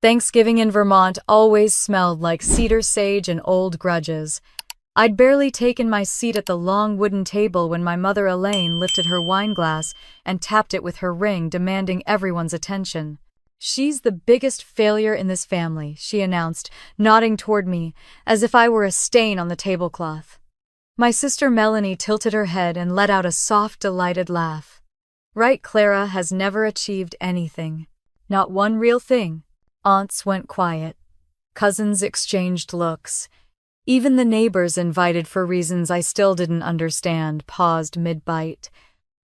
Thanksgiving in Vermont always smelled like cedar sage and old grudges. I'd barely taken my seat at the long wooden table when my mother Elaine lifted her wine glass and tapped it with her ring, demanding everyone's attention. "She's the biggest failure in this family," she announced, nodding toward me, as if I were a stain on the tablecloth. My sister Melanie tilted her head and let out a soft, delighted laugh. "Right, Clara has never achieved anything. Not one real thing." Aunts went quiet. Cousins exchanged looks. Even the neighbors, invited for reasons I still didn't understand, paused mid-bite.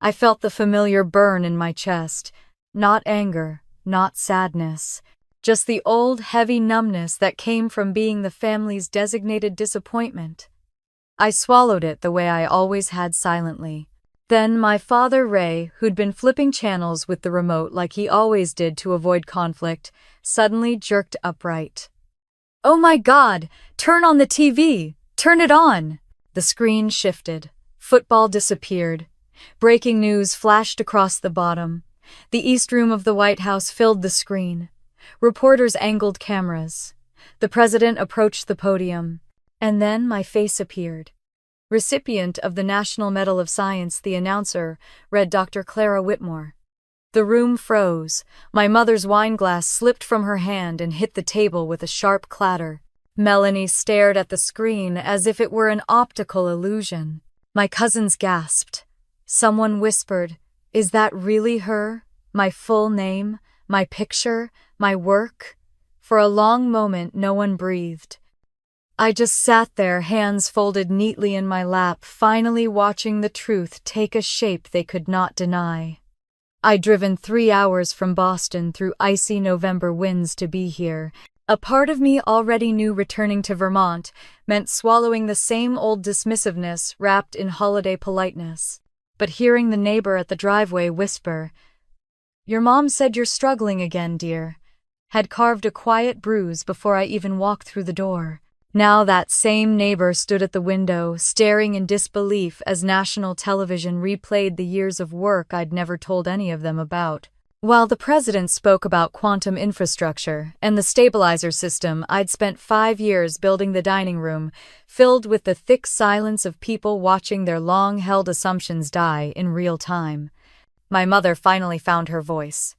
I felt the familiar burn in my chest. Not anger, not sadness. Just the old, heavy numbness that came from being the family's designated disappointment. I swallowed it the way I always had, silently. Then my father Ray, who'd been flipping channels with the remote like he always did to avoid conflict, suddenly jerked upright. "Oh my God! Turn on the TV! Turn it on!" The screen shifted. Football disappeared. Breaking news flashed across the bottom. The East Room of the White House filled the screen. Reporters angled cameras. The president approached the podium. And then my face appeared. "Recipient of the National Medal of Science," the announcer read, Dr. Clara Whitmore. The room froze. My mother's wine glass slipped from her hand and hit the table with a sharp clatter. Melanie stared at the screen as if it were an optical illusion. My cousins gasped. Someone whispered, "Is that really her? My full name? My picture? My work?" For a long moment, no one breathed. I just sat there, hands folded neatly in my lap, finally watching the truth take a shape they could not deny. I'd driven 3 hours from Boston through icy November winds to be here. A part of me already knew returning to Vermont meant swallowing the same old dismissiveness wrapped in holiday politeness. But hearing the neighbor at the driveway whisper, "Your mom said you're struggling again, dear," had carved a quiet bruise before I even walked through the door. Now that same neighbor stood at the window, staring in disbelief as national television replayed the years of work I'd never told any of them about. While the president spoke about quantum infrastructure and the stabilizer system, I'd spent 5 years building the dining room, filled with the thick silence of people watching their long-held assumptions die in real time. My mother finally found her voice.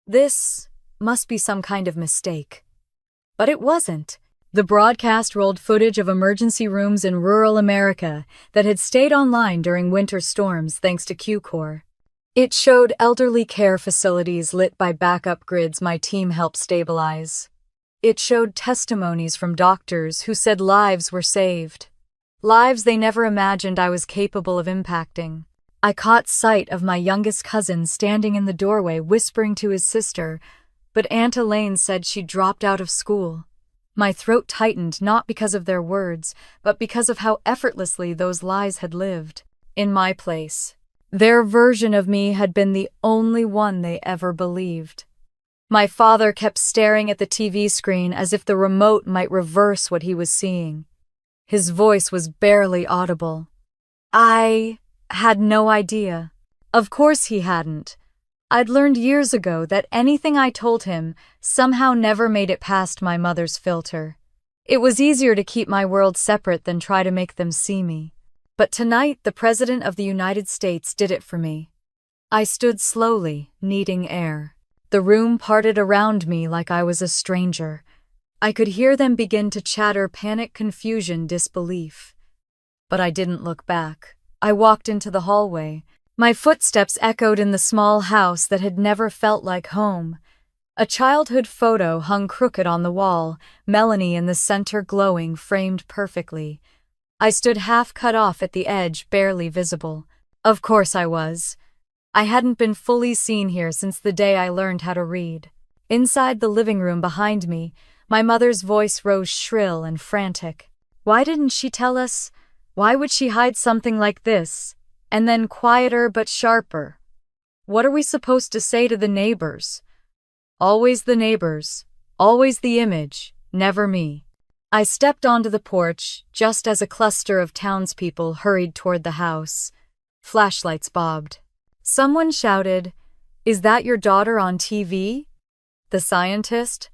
"This must be some kind of mistake." But it wasn't. The broadcast rolled footage of emergency rooms in rural America that had stayed online during winter storms thanks to Q-Core. It showed elderly care facilities lit by backup grids my team helped stabilize. It showed testimonies from doctors who said lives were saved. Lives they never imagined I was capable of impacting. I caught sight of my youngest cousin standing in the doorway whispering to his sister, but Aunt Elaine said she'd dropped out of school. My throat tightened, not because of their words, but because of how effortlessly those lies had lived. In my place, their version of me had been the only one they ever believed. My father kept staring at the TV screen as if the remote might reverse what he was seeing. His voice was barely audible. I had no idea. Of course he hadn't. I'd learned years ago that anything I told him somehow never made it past my mother's filter. It was easier to keep my world separate than try to make them see me. But tonight, the President of the United States did it for me. I stood slowly, needing air. The room parted around me like I was a stranger. I could hear them begin to chatter, panic, confusion, disbelief. But I didn't look back. I walked into the hallway. My footsteps echoed in the small house that had never felt like home. A childhood photo hung crooked on the wall, Melanie in the center glowing, framed perfectly. I stood half cut off at the edge, barely visible. Of course I was. I hadn't been fully seen here since the day I learned how to read. Inside the living room behind me, my mother's voice rose shrill and frantic. Why didn't she tell us? Why would she hide something like this? And then quieter but sharper. What are we supposed to say to the neighbors? Always the neighbors, always the image, never me. I stepped onto the porch just as a cluster of townspeople hurried toward the house. Flashlights bobbed. Someone shouted, "Is that your daughter on TV?" The scientist,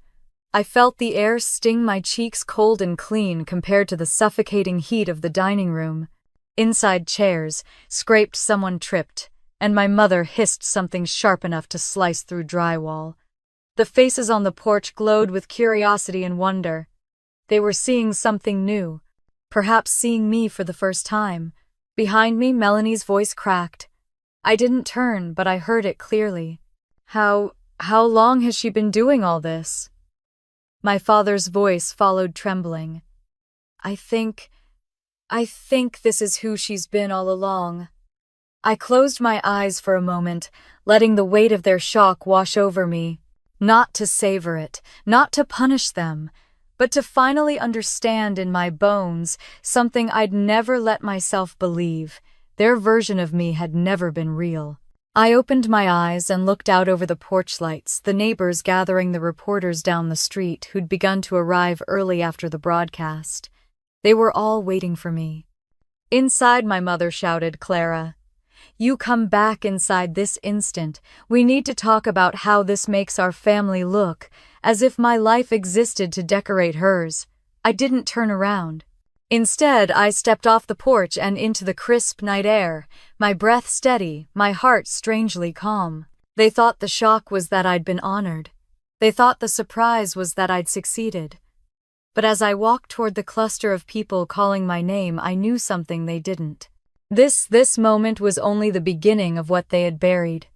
I felt the air sting my cheeks cold and clean compared to the suffocating heat of the dining room. Inside chairs, scraped someone tripped, and my mother hissed something sharp enough to slice through drywall. The faces on the porch glowed with curiosity and wonder. They were seeing something new, perhaps seeing me for the first time. Behind me, Melanie's voice cracked. I didn't turn, but I heard it clearly. How long has she been doing all this? My father's voice followed, trembling. I think this is who she's been all along. I closed my eyes for a moment, letting the weight of their shock wash over me. Not to savor it, not to punish them, but to finally understand in my bones something I'd never let myself believe. Their version of me had never been real. I opened my eyes and looked out over the porch lights, the neighbors gathering the reporters down the street who'd begun to arrive early after the broadcast. They were all waiting for me. Inside, my mother shouted, "Clara, you come back inside this instant. We need to talk about how this makes our family look, as if my life existed to decorate hers." I didn't turn around. Instead, I stepped off the porch and into the crisp night air, my breath steady, my heart strangely calm. They thought the shock was that I'd been honored. They thought the surprise was that I'd succeeded. But as I walked toward the cluster of people calling my name, I knew something they didn't. This moment was only the beginning of what they had buried.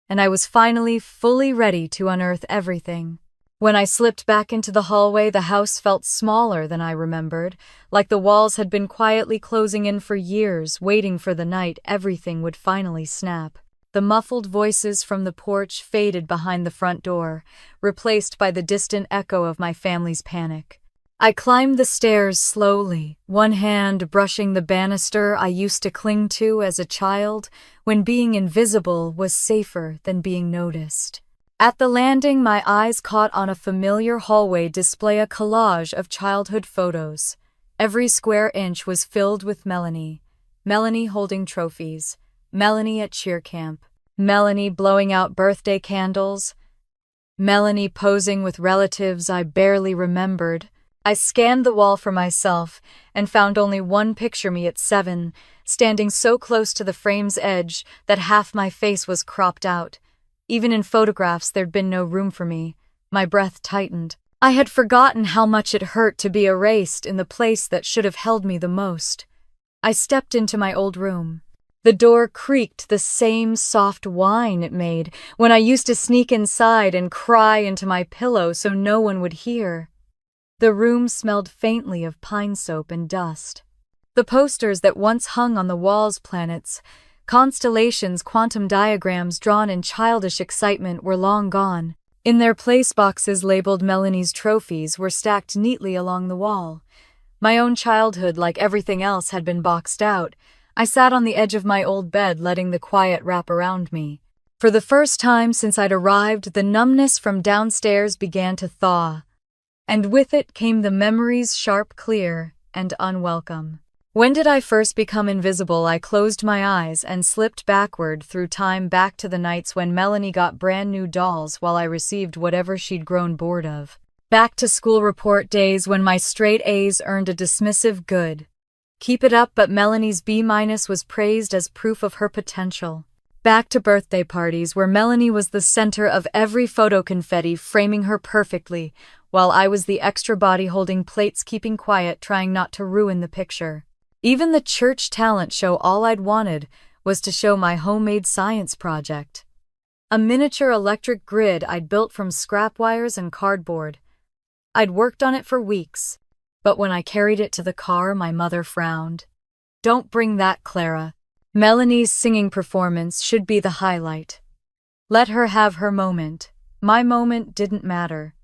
And I was finally fully ready to unearth everything. When I slipped back into the hallway, the house felt smaller than I remembered, like the walls had been quietly closing in for years, waiting for the night everything would finally snap. The muffled voices from the porch faded behind the front door, replaced by the distant echo of my family's panic. I climbed the stairs slowly, one hand brushing the banister I used to cling to as a child when being invisible was safer than being noticed. At the landing, my eyes caught on a familiar hallway display, a collage of childhood photos. Every square inch was filled with Melanie. Melanie holding trophies. Melanie at cheer camp. Melanie blowing out birthday candles. Melanie posing with relatives I barely remembered. I scanned the wall for myself and found only one picture, me at 7, standing so close to the frame's edge that half my face was cropped out. Even in photographs, there'd been no room for me. My breath tightened. I had forgotten how much it hurt to be erased in the place that should have held me the most. I stepped into my old room. The door creaked, the same soft whine it made when I used to sneak inside and cry into my pillow so no one would hear. The room smelled faintly of pine soap and dust. The posters that once hung on the walls, planets, constellations, quantum diagrams drawn in childish excitement, were long gone. In their place, boxes labeled Melanie's trophies were stacked neatly along the wall. My own childhood, like everything else, had been boxed out. I sat on the edge of my old bed, letting the quiet wrap around me. For the first time since I'd arrived, the numbness from downstairs began to thaw. And with it came the memories, sharp, clear, and unwelcome. When did I first become invisible? I closed my eyes and slipped backward through time, back to the nights when Melanie got brand new dolls while I received whatever she'd grown bored of. Back to school report days when my straight A's earned a dismissive good. Keep it up, but Melanie's B- was praised as proof of her potential. Back to birthday parties where Melanie was the center of every photo, confetti framing her perfectly, while I was the extra body holding plates, keeping quiet, trying not to ruin the picture. Even the church talent show, all I'd wanted was to show my homemade science project. A miniature electric grid I'd built from scrap wires and cardboard. I'd worked on it for weeks, but when I carried it to the car, my mother frowned. "Don't bring that, Clara. Melanie's singing performance should be the highlight. Let her have her moment. My moment didn't matter."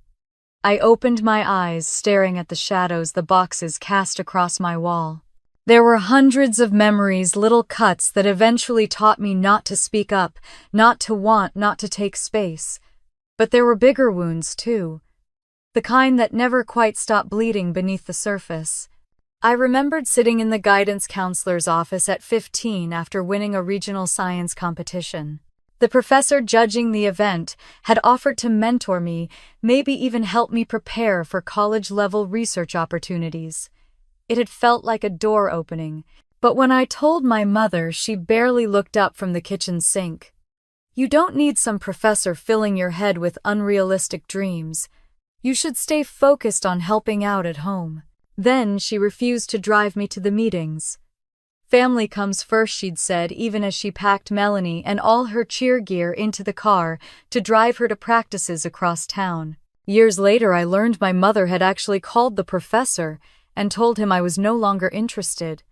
I opened my eyes, staring at the shadows the boxes cast across my wall. There were hundreds of memories, little cuts that eventually taught me not to speak up, not to want, not to take space. But there were bigger wounds, too. The kind that never quite stopped bleeding beneath the surface. I remembered sitting in the guidance counselor's office at 15 after winning a regional science competition. The professor judging the event had offered to mentor me, maybe even help me prepare for college-level research opportunities. It had felt like a door opening, but when I told my mother, she barely looked up from the kitchen sink. You don't need some professor filling your head with unrealistic dreams. You should stay focused on helping out at home. Then she refused to drive me to the meetings. Family comes first, she'd said, even as she packed Melanie and all her cheer gear into the car to drive her to practices across town. Years later, I learned my mother had actually called the professor and told him I was no longer interested.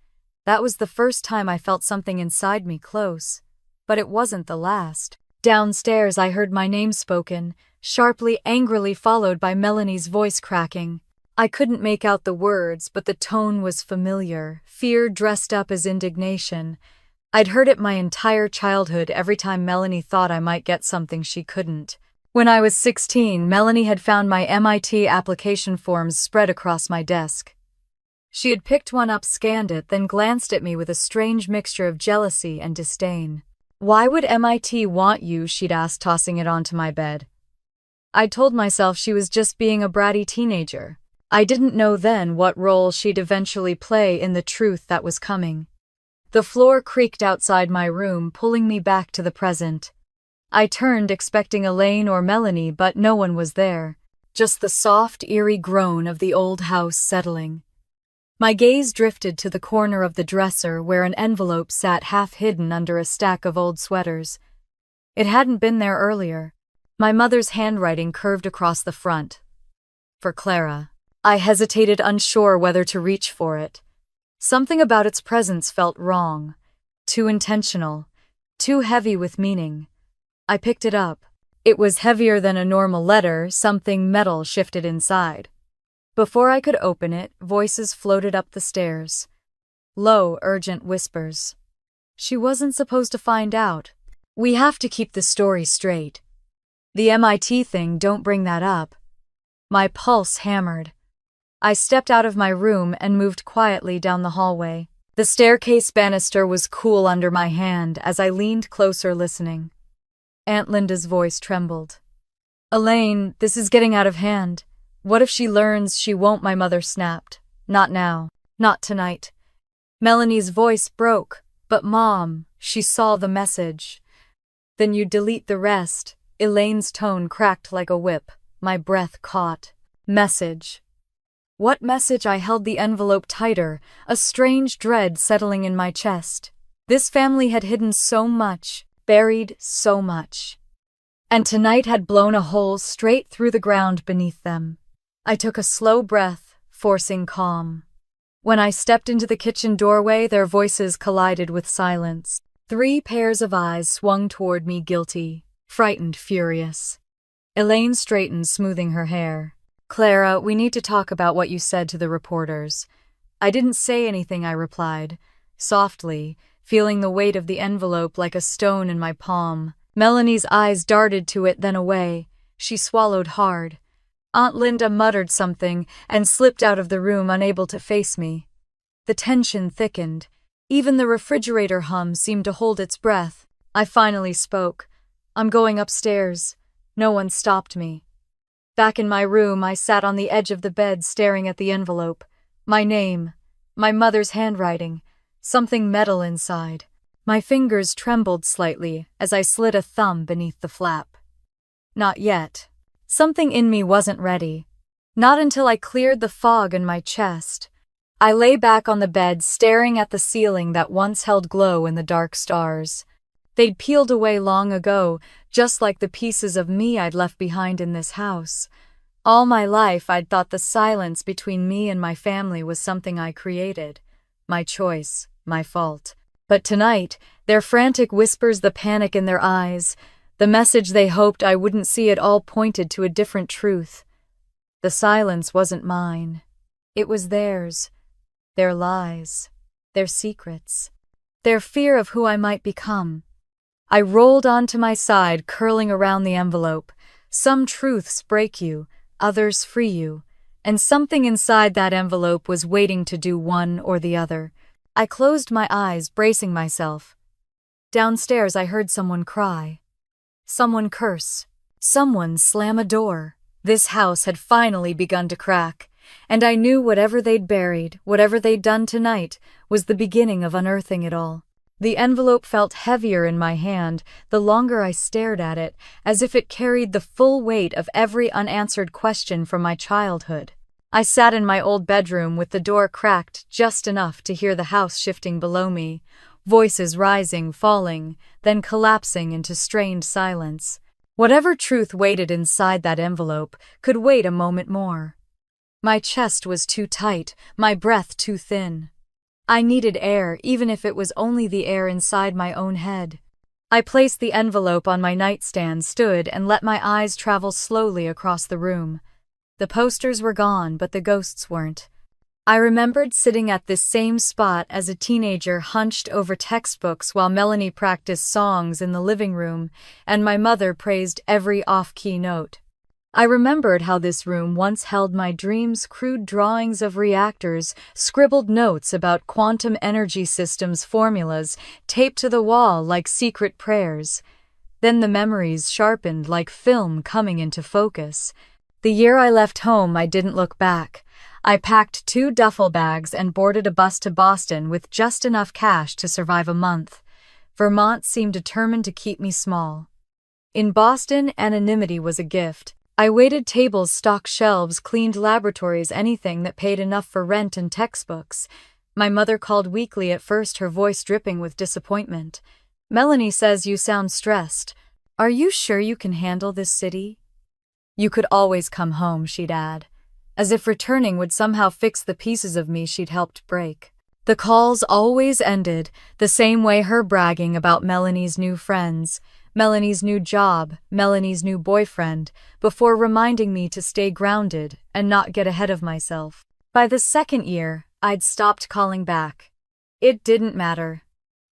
That was the first time I felt something inside me close. But it wasn't the last. Downstairs, I heard my name spoken, sharply, angrily, followed by Melanie's voice cracking. I couldn't make out the words, but the tone was familiar, fear dressed up as indignation. I'd heard it my entire childhood every time Melanie thought I might get something she couldn't. When I was 16, Melanie had found my MIT application forms spread across my desk. She had picked one up, scanned it, then glanced at me with a strange mixture of jealousy and disdain. "Why would MIT want you?" she'd asked, tossing it onto my bed. I told myself she was just being a bratty teenager. I didn't know then what role she'd eventually play in the truth that was coming. The floor creaked outside my room, pulling me back to the present. I turned, expecting Elaine or Melanie, but no one was there. Just the soft, eerie groan of the old house settling. My gaze drifted to the corner of the dresser where an envelope sat half-hidden under a stack of old sweaters. It hadn't been there earlier. My mother's handwriting curved across the front. For Clara. I hesitated, unsure whether to reach for it. Something about its presence felt wrong. Too intentional. Too heavy with meaning. I picked it up. It was heavier than a normal letter, something metal shifted inside. Before I could open it, voices floated up the stairs. Low, urgent whispers. She wasn't supposed to find out. We have to keep the story straight. The MIT thing, don't bring that up. My pulse hammered. I stepped out of my room and moved quietly down the hallway. The staircase banister was cool under my hand as I leaned closer, listening. Aunt Linda's voice trembled. "Elaine, this is getting out of hand. What if she learns she won't?" My mother snapped. "Not now. Not tonight." Melanie's voice broke. "But Mom," she saw the message. "Then you delete the rest." Elaine's tone cracked like a whip. My breath caught. Message. What message? I held the envelope tighter, a strange dread settling in my chest. This family had hidden so much, buried so much. And tonight had blown a hole straight through the ground beneath them. I took a slow breath, forcing calm. When I stepped into the kitchen doorway, their voices collided with silence. 3 pairs of eyes swung toward me, guilty, frightened, furious. Elaine straightened, smoothing her hair. "Clara, we need to talk about what you said to the reporters." "I didn't say anything," I replied, softly, feeling the weight of the envelope like a stone in my palm. Melanie's eyes darted to it, then away. She swallowed hard. Aunt Linda muttered something and slipped out of the room, unable to face me. The tension thickened. Even the refrigerator hum seemed to hold its breath. I finally spoke. "I'm going upstairs." No one stopped me. Back in my room, I sat on the edge of the bed, staring at the envelope. My name. My mother's handwriting. Something metal inside. My fingers trembled slightly as I slid a thumb beneath the flap. Not yet. Something in me wasn't ready. Not until I cleared the fog in my chest. I lay back on the bed, staring at the ceiling that once held glow in the dark stars. They'd peeled away long ago, just like the pieces of me I'd left behind in this house. All my life, I'd thought the silence between me and my family was something I created. My choice, my fault. But tonight, their frantic whispers, the panic in their eyes, the message they hoped I wouldn't see, it all pointed to a different truth. The silence wasn't mine. It was theirs. Their lies. Their secrets. Their fear of who I might become. I rolled onto my side, curling around the envelope. Some truths break you, others free you, and something inside that envelope was waiting to do one or the other. I closed my eyes, bracing myself. Downstairs, I heard someone cry. Someone curse. Someone slam a door. This house had finally begun to crack, and I knew whatever they'd buried, whatever they'd done tonight, was the beginning of unearthing it all. The envelope felt heavier in my hand the longer I stared at it, as if it carried the full weight of every unanswered question from my childhood. I sat in my old bedroom with the door cracked just enough to hear the house shifting below me, voices rising, falling, then collapsing into strained silence. Whatever truth waited inside that envelope could wait a moment more. My chest was too tight, my breath too thin. I needed air, even if it was only the air inside my own head. I placed the envelope on my nightstand, stood, and let my eyes travel slowly across the room. The posters were gone, but the ghosts weren't. I remembered sitting at this same spot as a teenager, hunched over textbooks while Melanie practiced songs in the living room, and my mother praised every off-key note. I remembered how this room once held my dreams, crude drawings of reactors, scribbled notes about quantum energy systems formulas, taped to the wall like secret prayers. Then the memories sharpened like film coming into focus. The year I left home, I didn't look back. I packed 2 duffel bags and boarded a bus to Boston with just enough cash to survive a month. Vermont seemed determined to keep me small. In Boston, anonymity was a gift. I waited tables, stocked shelves, cleaned laboratories, anything that paid enough for rent and textbooks. My mother called weekly, at first her voice dripping with disappointment. "Melanie says you sound stressed. Are you sure you can handle this city?" "You could always come home," she'd add, as if returning would somehow fix the pieces of me she'd helped break. The calls always ended the same way, her bragging about Melanie's new friends, Melanie's new job, Melanie's new boyfriend, before reminding me to stay grounded and not get ahead of myself. By the second year, I'd stopped calling back. It didn't matter.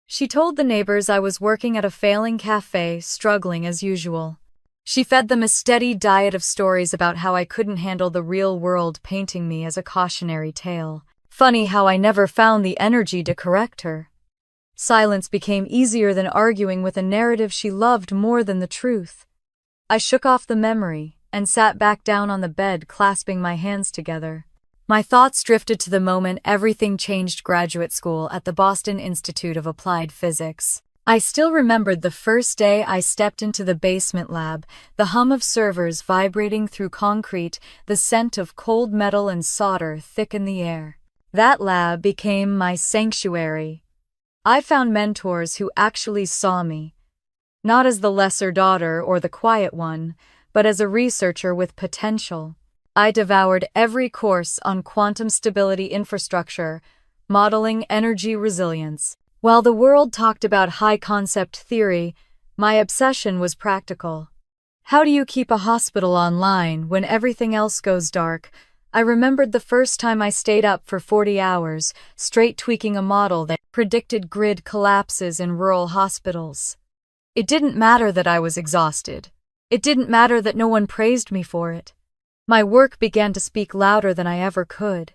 She told the neighbors I was working at a failing cafe, struggling as usual. She fed them a steady diet of stories about how I couldn't handle the real world, painting me as a cautionary tale. Funny how I never found the energy to correct her. Silence became easier than arguing with a narrative she loved more than the truth. I shook off the memory and sat back down on the bed, clasping my hands together. My thoughts drifted to the moment everything changed: graduate school at the Boston Institute of Applied Physics. I still remembered the first day I stepped into the basement lab, the hum of servers vibrating through concrete, the scent of cold metal and solder thick in the air. That lab became my sanctuary. I found mentors who actually saw me, not as the lesser daughter or the quiet one, but as a researcher with potential. I devoured every course on quantum stability infrastructure, modeling energy resilience. While the world talked about high-concept theory, my obsession was practical. How do you keep a hospital online when everything else goes dark? I remembered the first time I stayed up for 40 hours, straight, tweaking a model that predicted grid collapses in rural hospitals. It didn't matter that I was exhausted. It didn't matter that no one praised me for it. My work began to speak louder than I ever could.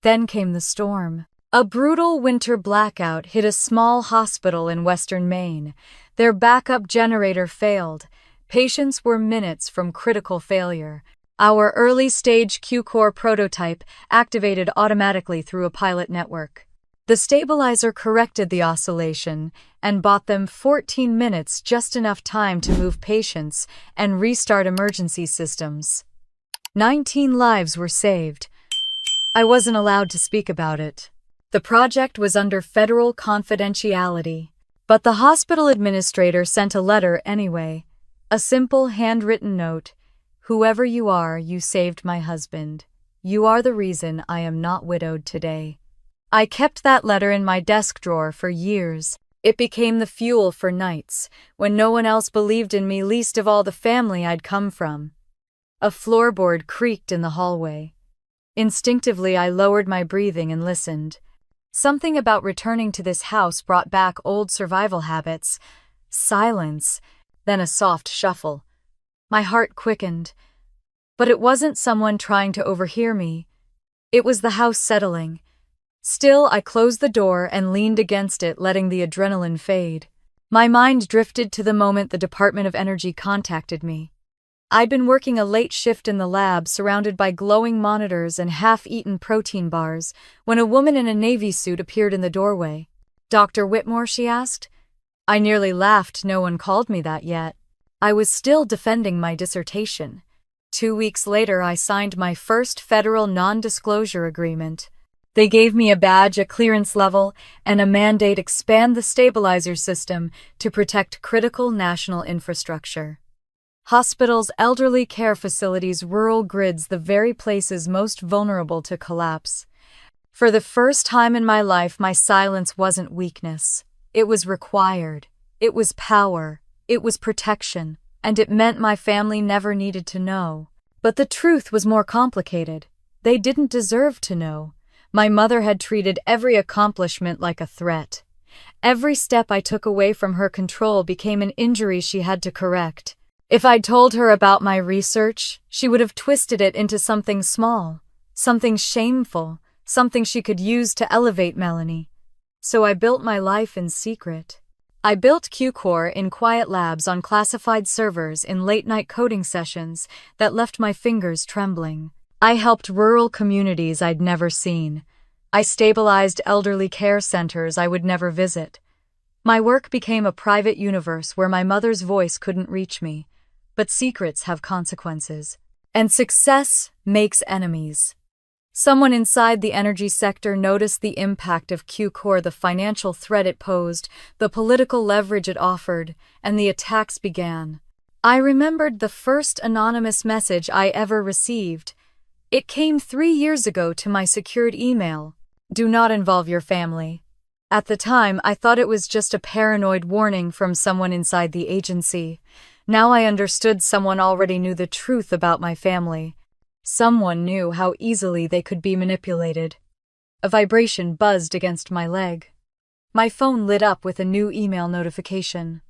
Then came the storm. A brutal winter blackout hit a small hospital in western Maine. Their backup generator failed. Patients were minutes from critical failure. Our early-stage Q-core prototype activated automatically through a pilot network. The stabilizer corrected the oscillation and bought them 14 minutes, just enough time to move patients and restart emergency systems. 19 lives were saved. I wasn't allowed to speak about it. The project was under federal confidentiality, but the hospital administrator sent a letter anyway. A simple handwritten note: "Whoever you are, you saved my husband. You are the reason I am not widowed today." I kept that letter in my desk drawer for years. It became the fuel for nights when no one else believed in me, least of all the family I'd come from. A floorboard creaked in the hallway. Instinctively, I lowered my breathing and listened. Something about returning to this house brought back old survival habits. Silence, then a soft shuffle. My heart quickened. But it wasn't someone trying to overhear me. It was the house settling. Still, I closed the door and leaned against it, letting the adrenaline fade. My mind drifted to the moment the Department of Energy contacted me. I'd been working a late shift in the lab, surrounded by glowing monitors and half-eaten protein bars, when a woman in a Navy suit appeared in the doorway. "Dr. Whitmore?" she asked. I nearly laughed. No one called me that yet. I was still defending my dissertation. 2 weeks later, I signed my first federal non-disclosure agreement. They gave me a badge, a clearance level, and a mandate to expand the stabilizer system to protect critical national infrastructure. Hospitals, elderly care facilities, rural grids, the very places most vulnerable to collapse. For the first time in my life, my silence wasn't weakness. It was required. It was power. It was protection. And it meant my family never needed to know. But the truth was more complicated. They didn't deserve to know. My mother had treated every accomplishment like a threat. Every step I took away from her control became an injury she had to correct. If I'd told her about my research, she would have twisted it into something small, something shameful, something she could use to elevate Melanie. So I built my life in secret. I built Q-Core in quiet labs on classified servers in late-night coding sessions that left my fingers trembling. I helped rural communities I'd never seen. I stabilized elderly care centers I would never visit. My work became a private universe where my mother's voice couldn't reach me. But secrets have consequences. And success makes enemies. Someone inside the energy sector noticed the impact of Q-Core, the financial threat it posed, the political leverage it offered, and the attacks began. I remembered the first anonymous message I ever received. It came 3 years ago to my secured email. "Do not involve your family." At the time, I thought it was just a paranoid warning from someone inside the agency. Now I understood someone already knew the truth about my family. Someone knew how easily they could be manipulated. A vibration buzzed against my leg. My phone lit up with a new email notification.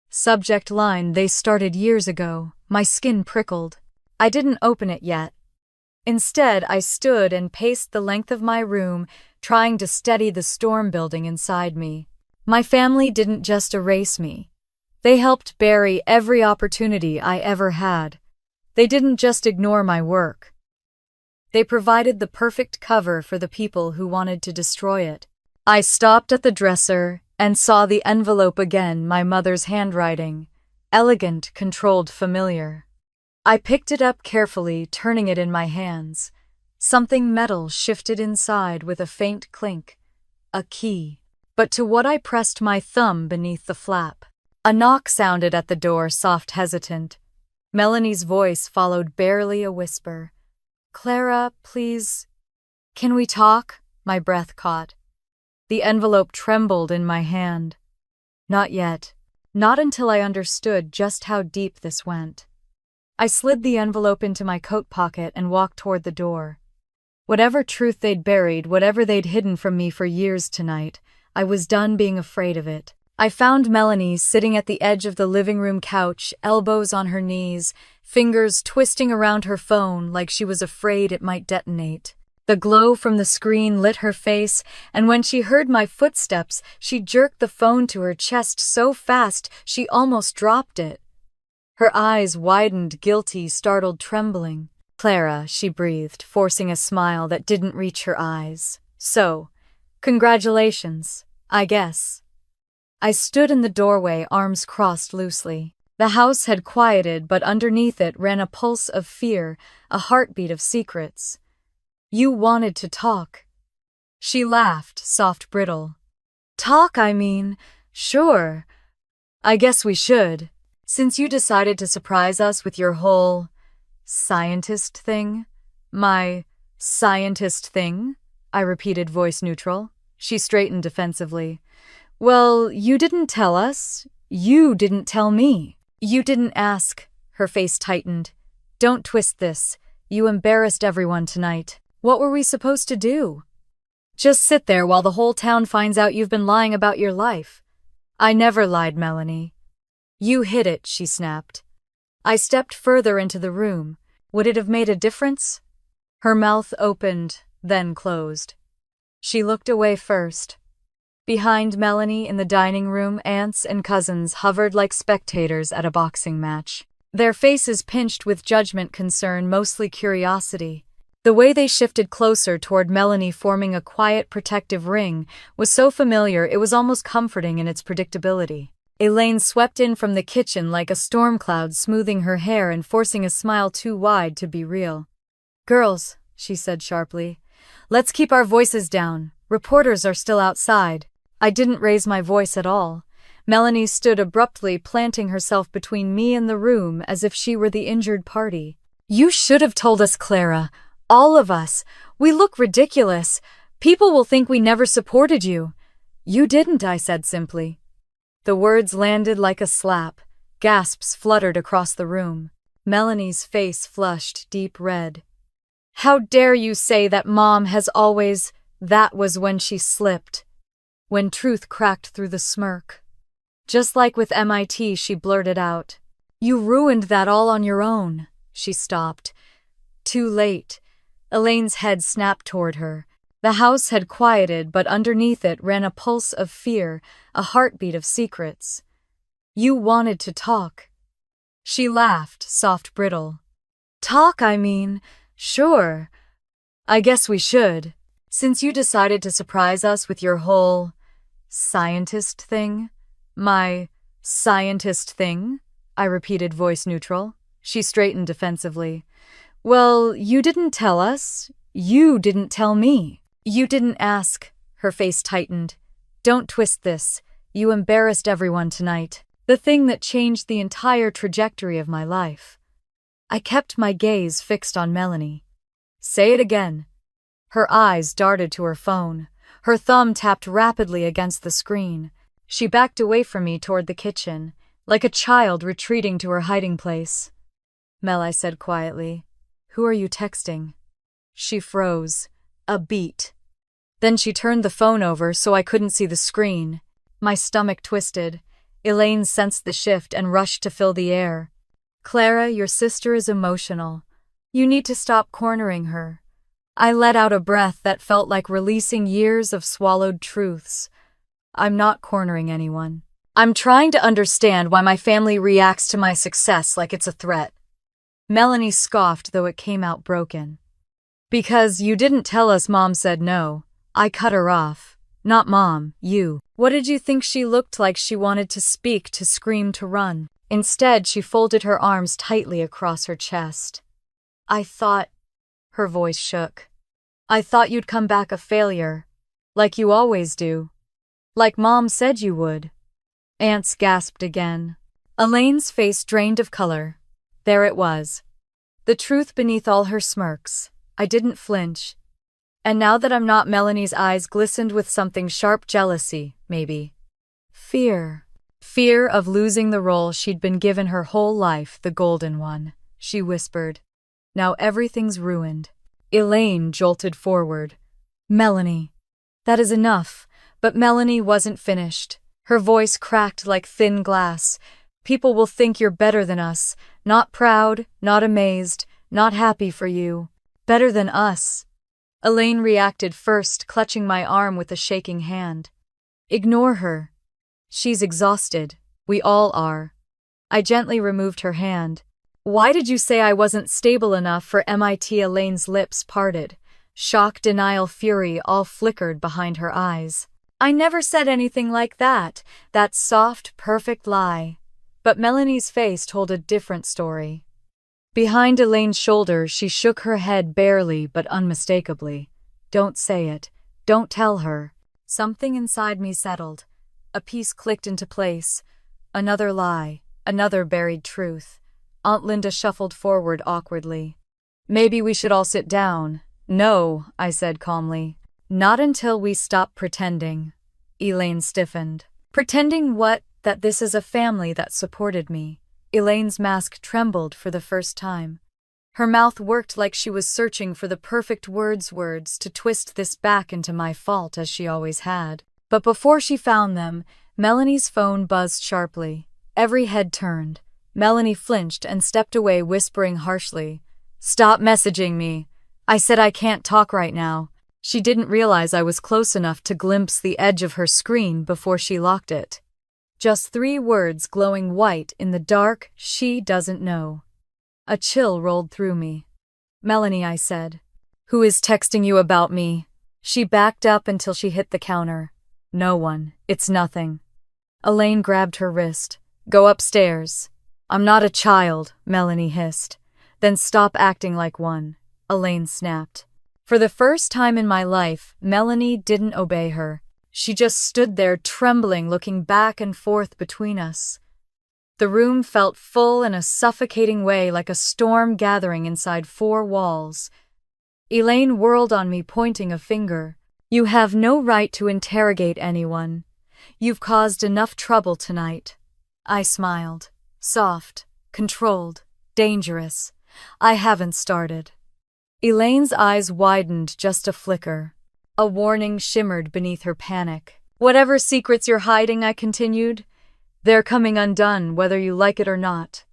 Subject line: "They started years ago." My skin prickled. I didn't open it yet. Instead, I stood and paced the length of my room, trying to steady the storm building inside me. My family didn't just erase me. They helped bury every opportunity I ever had. They didn't just ignore my work. They provided the perfect cover for the people who wanted to destroy it. I stopped at the dresser and saw the envelope again, my mother's handwriting. Elegant, controlled, familiar. I picked it up carefully, turning it in my hands. Something metal shifted inside with a faint clink. A key. But to what I pressed my thumb beneath the flap. A knock sounded at the door, soft, hesitant. Melanie's voice followed, barely a whisper. "Clara, please. Can we talk?" My breath caught. The envelope trembled in my hand. Not yet. Not until I understood just how deep this went. I slid the envelope into my coat pocket and walked toward the door. Whatever truth they'd buried, whatever they'd hidden from me for years tonight, I was done being afraid of it. I found Melanie sitting at the edge of the living room couch, elbows on her knees, fingers twisting around her phone like she was afraid it might detonate. The glow from the screen lit her face, and when she heard my footsteps, she jerked the phone to her chest so fast she almost dropped it. Her eyes widened, guilty, startled, trembling. "Clara," she breathed, forcing a smile that didn't reach her eyes. "So, congratulations, I guess." I stood in the doorway, arms crossed loosely. The house had quieted, but underneath it ran a pulse of fear, a heartbeat of secrets. "You wanted to talk." She laughed, soft, brittle. "Talk, I mean, sure. I guess we should. Since you decided to surprise us with your whole scientist thing." "My scientist thing?" I repeated, voice neutral. She straightened defensively. "Well, you didn't tell us. You didn't tell me. You didn't ask." Her face tightened. "Don't twist this. You embarrassed everyone tonight. What were we supposed to do? Just sit there while the whole town finds out you've been lying about your life?" "I never lied, Melanie." "You hid it," she snapped. I stepped further into the room. Would it have made a difference? Her mouth opened, then closed. She looked away first. Behind Melanie in the dining room, aunts and cousins hovered like spectators at a boxing match. Their faces pinched with judgment, concern, mostly curiosity. The way they shifted closer toward Melanie, forming a quiet, protective ring, was so familiar it was almost comforting in its predictability. Elaine swept in from the kitchen like a storm cloud, smoothing her hair and forcing a smile too wide to be real. "Girls," she said sharply, "let's keep our voices down. Reporters are still outside." I didn't raise my voice at all. Melanie stood abruptly, planting herself between me and the room as if she were the injured party. "You should have told us, Clara. All of us. We look ridiculous. People will think we never supported you." "You didn't," I said simply. The words landed like a slap. Gasps fluttered across the room. Melanie's face flushed deep red. "How dare you say that Mom has always—" That was when she slipped. When truth cracked through the smirk. Just like with MIT, she blurted out. "You ruined that all on your own." She stopped. Too late. Elaine's head snapped toward her. The house had quieted, but underneath it ran a pulse of fear, a heartbeat of secrets. "You wanted to talk." She laughed, soft, brittle. "Talk, I mean, sure. I guess we should. Since you decided to surprise us with your whole scientist thing." "My scientist thing?" I repeated, voice neutral. She straightened defensively. "Well, you didn't tell us. You didn't tell me. You didn't ask." Her face tightened. "Don't twist this. You embarrassed everyone tonight. The thing that changed the entire trajectory of my life." I kept my gaze fixed on Melanie. "Say it again." Her eyes darted to her phone. Her thumb tapped rapidly against the screen. She backed away from me toward the kitchen, like a child retreating to her hiding place. "Mel," I said quietly, "who are you texting?" She froze. A beat. Then she turned the phone over so I couldn't see the screen. My stomach twisted. Elaine sensed the shift and rushed to fill the air. "Clara, your sister is emotional. You need to stop cornering her." I let out a breath that felt like releasing years of swallowed truths. "I'm not cornering anyone. I'm trying to understand why my family reacts to my success like it's a threat." Melanie scoffed, though it came out broken. "Because you didn't tell us Mom said no." I cut her off. "Not Mom, you. What did you think she looked like? She wanted to speak, to scream, to run. Instead, she folded her arms tightly across her chest. I thought—" Her voice shook. "I thought you'd come back a failure. Like you always do. Like Mom said you would." Aunts gasped again. Elaine's face drained of color. There it was. The truth beneath all her smirks. I didn't flinch. And now that I'm not, Melanie's eyes glistened with something sharp, jealousy, maybe. Fear. Fear of losing the role she'd been given her whole life, the golden one, she whispered. "Now everything's ruined." Elaine jolted forward. "Melanie." "That is enough." But Melanie wasn't finished. Her voice cracked like thin glass. "People will think you're better than us. Not proud, not amazed, not happy for you. Better than us." Elaine reacted first, clutching my arm with a shaking hand. "Ignore her. She's exhausted. We all are." I gently removed her hand. "Why did you say I wasn't stable enough for MIT?" Elaine's lips parted. Shock, denial, fury all flickered behind her eyes. "I never said anything like that. That soft, perfect lie." But Melanie's face told a different story. Behind Elaine's shoulder, she shook her head barely but unmistakably. "Don't say it. Don't tell her." Something inside me settled. A piece clicked into place. Another lie. Another buried truth. Aunt Linda shuffled forward awkwardly. "Maybe we should all sit down." "No," I said calmly. "Not until we stop pretending." Elaine stiffened. "Pretending what? That this is a family that supported me." Elaine's mask trembled for the first time. Her mouth worked like she was searching for the perfect words to twist this back into my fault as she always had. But before she found them, Melanie's phone buzzed sharply. Every head turned. Melanie flinched and stepped away, whispering harshly, "Stop messaging me. I said I can't talk right now." She didn't realize I was close enough to glimpse the edge of her screen before she locked it. Just 3 words glowing white in the dark, "She doesn't know." A chill rolled through me. "Melanie," I said. "Who is texting you about me?" She backed up until she hit the counter. "No one. It's nothing." Elaine grabbed her wrist. "Go upstairs." "I'm not a child," Melanie hissed. "Then stop acting like one," Elaine snapped. For the first time in my life, Melanie didn't obey her. She just stood there trembling, looking back and forth between us. The room felt full in a suffocating way, like a storm gathering inside 4 walls. Elaine whirled on me, pointing a finger. "You have no right to interrogate anyone. You've caused enough trouble tonight." I smiled. Soft, controlled, dangerous. "I haven't started." Elaine's eyes widened just a flicker. A warning shimmered beneath her panic. "Whatever secrets you're hiding," I continued, "they're coming undone, whether you like it or not."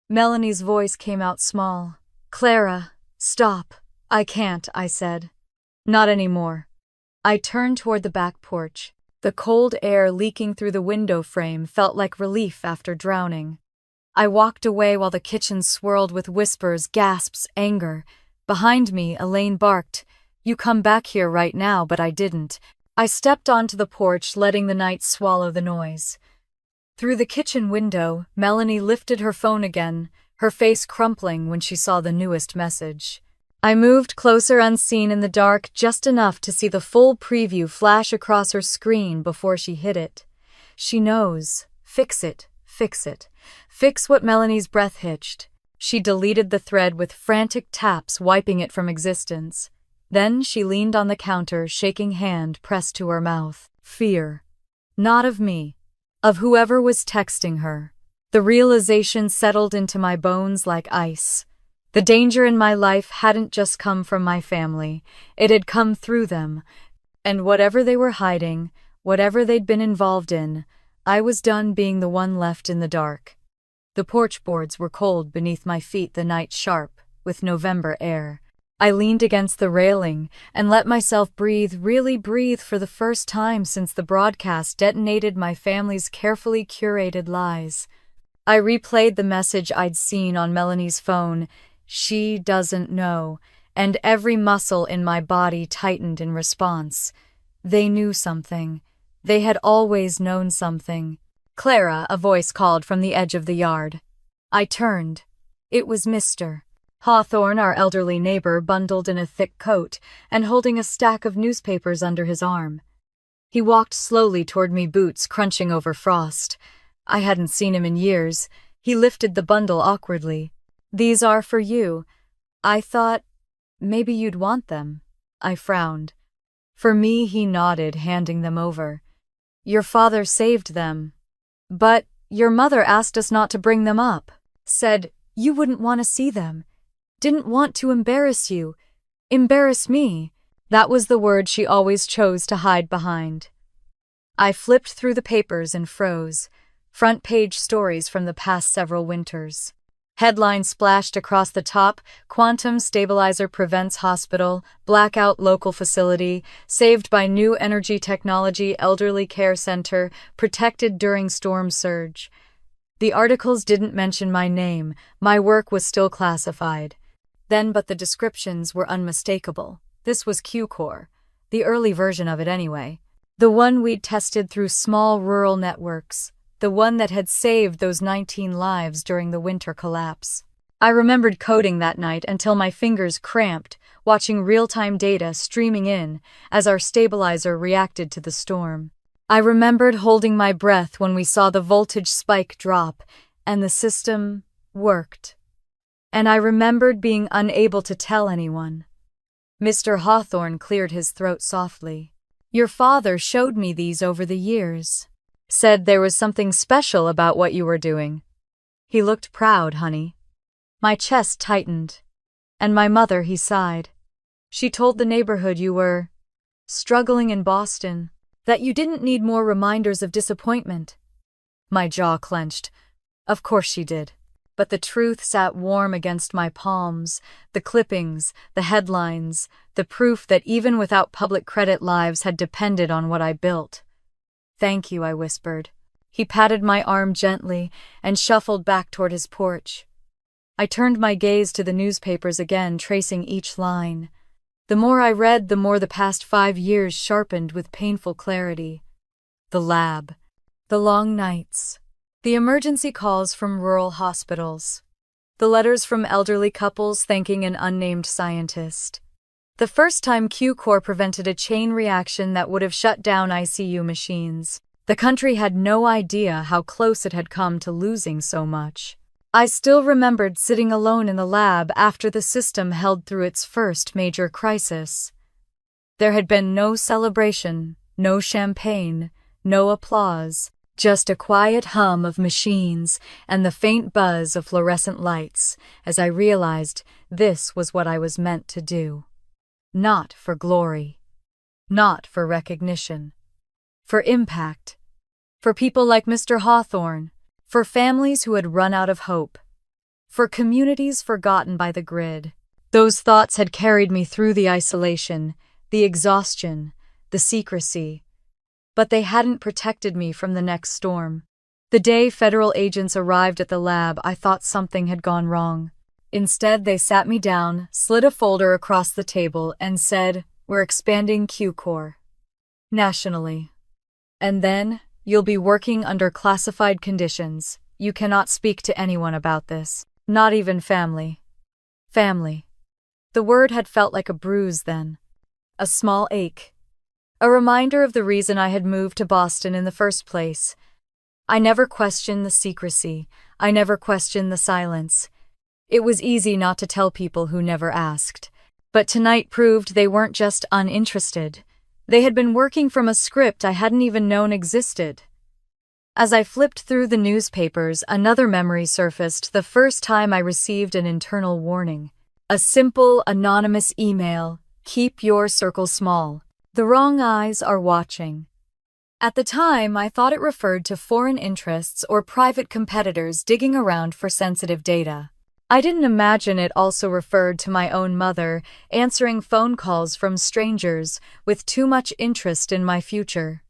Melanie's voice came out small. "Clara, stop." "I can't," I said. "Not anymore." I turned toward the back porch. The cold air leaking through the window frame felt like relief after drowning. I walked away while the kitchen swirled with whispers, gasps, anger. Behind me, Elaine barked, "You come back here right now," but I didn't. I stepped onto the porch, letting the night swallow the noise. Through the kitchen window, Melanie lifted her phone again, her face crumpling when she saw the newest message. I moved closer unseen in the dark, just enough to see the full preview flash across her screen before she hit it. "She knows. Fix it. Fix it. Fix what." Melanie's breath hitched. She deleted the thread with frantic taps, wiping it from existence. Then she leaned on the counter, shaking hand pressed to her mouth. Fear. Not of me. Of whoever was texting her. The realization settled into my bones like ice. The danger in my life hadn't just come from my family. It had come through them. And whatever they were hiding, whatever they'd been involved in, I was done being the one left in the dark. The porch boards were cold beneath my feet, the night sharp, with November air. I leaned against the railing and let myself breathe, really breathe for the first time since the broadcast detonated my family's carefully curated lies. I replayed the message I'd seen on Melanie's phone, "She doesn't know," and every muscle in my body tightened in response. They knew something. They had always known something. "Clara," a voice called from the edge of the yard. I turned. It was Mr. Hawthorne, our elderly neighbor, bundled in a thick coat and holding a stack of newspapers under his arm. He walked slowly toward me, boots crunching over frost. I hadn't seen him in years. He lifted the bundle awkwardly. "These are for you. I thought maybe you'd want them." I frowned. "For me," he nodded, handing them over. "Your father saved them." "But your mother asked us not to bring them up. Said you wouldn't want to see them. Didn't want to embarrass you. Embarrass me." That was the word she always chose to hide behind. I flipped through the papers and froze. Front page stories from the past several winters. Headlines splashed across the top: "Quantum Stabilizer Prevents Hospital, Blackout Local Facility, Saved by New Energy Technology Elderly Care Center, Protected During Storm Surge." The articles didn't mention my name. My work was still classified. But the descriptions were unmistakable. This was Q-Core, the early version of it anyway. The one we'd tested through small rural networks. The one that had saved those 19 lives during the winter collapse. I remembered coding that night until my fingers cramped, watching real-time data streaming in as our stabilizer reacted to the storm. I remembered holding my breath when we saw the voltage spike drop, and the system worked. And I remembered being unable to tell anyone. Mr. Hawthorne cleared his throat softly. "Your father showed me these over the years. Said there was something special about what you were doing. He looked proud, honey." My chest tightened. "And my mother," he sighed. "She told the neighborhood you were struggling in Boston, that you didn't need more reminders of disappointment." My jaw clenched. Of course she did. But the truth sat warm against my palms, the clippings, the headlines, the proof that even without public credit lives had depended on what I built. "Thank you," I whispered. He patted my arm gently and shuffled back toward his porch. I turned my gaze to the newspapers again, tracing each line. The more I read, the more the past 5 years sharpened with painful clarity. The lab, the long nights, the emergency calls from rural hospitals, the letters from elderly couples thanking an unnamed scientist. The first time Q-Core prevented a chain reaction that would have shut down ICU machines. The country had no idea how close it had come to losing so much. I still remembered sitting alone in the lab after the system held through its first major crisis. There had been no celebration, no champagne, no applause, just a quiet hum of machines and the faint buzz of fluorescent lights as I realized this was what I was meant to do. Not for glory, not for recognition, for impact, for people like Mr. Hawthorne, for families who had run out of hope, for communities forgotten by the grid. Those thoughts had carried me through the isolation, the exhaustion, the secrecy, but they hadn't protected me from the next storm. The day federal agents arrived at the lab, I thought something had gone wrong. Instead, they sat me down, slid a folder across the table, and said, "We're expanding Q-Core. Nationally. And then, you'll be working under classified conditions. You cannot speak to anyone about this, not even family." Family. The word had felt like a bruise then. A small ache. A reminder of the reason I had moved to Boston in the first place. I never questioned the secrecy. I never questioned the silence. It was easy not to tell people who never asked. But tonight proved they weren't just uninterested. They had been working from a script I hadn't even known existed. As I flipped through the newspapers, another memory surfaced, the first time I received an internal warning. A simple, anonymous email: "Keep your circle small. The wrong eyes are watching." At the time, I thought it referred to foreign interests or private competitors digging around for sensitive data. I didn't imagine it also referred to my own mother answering phone calls from strangers with too much interest in my future.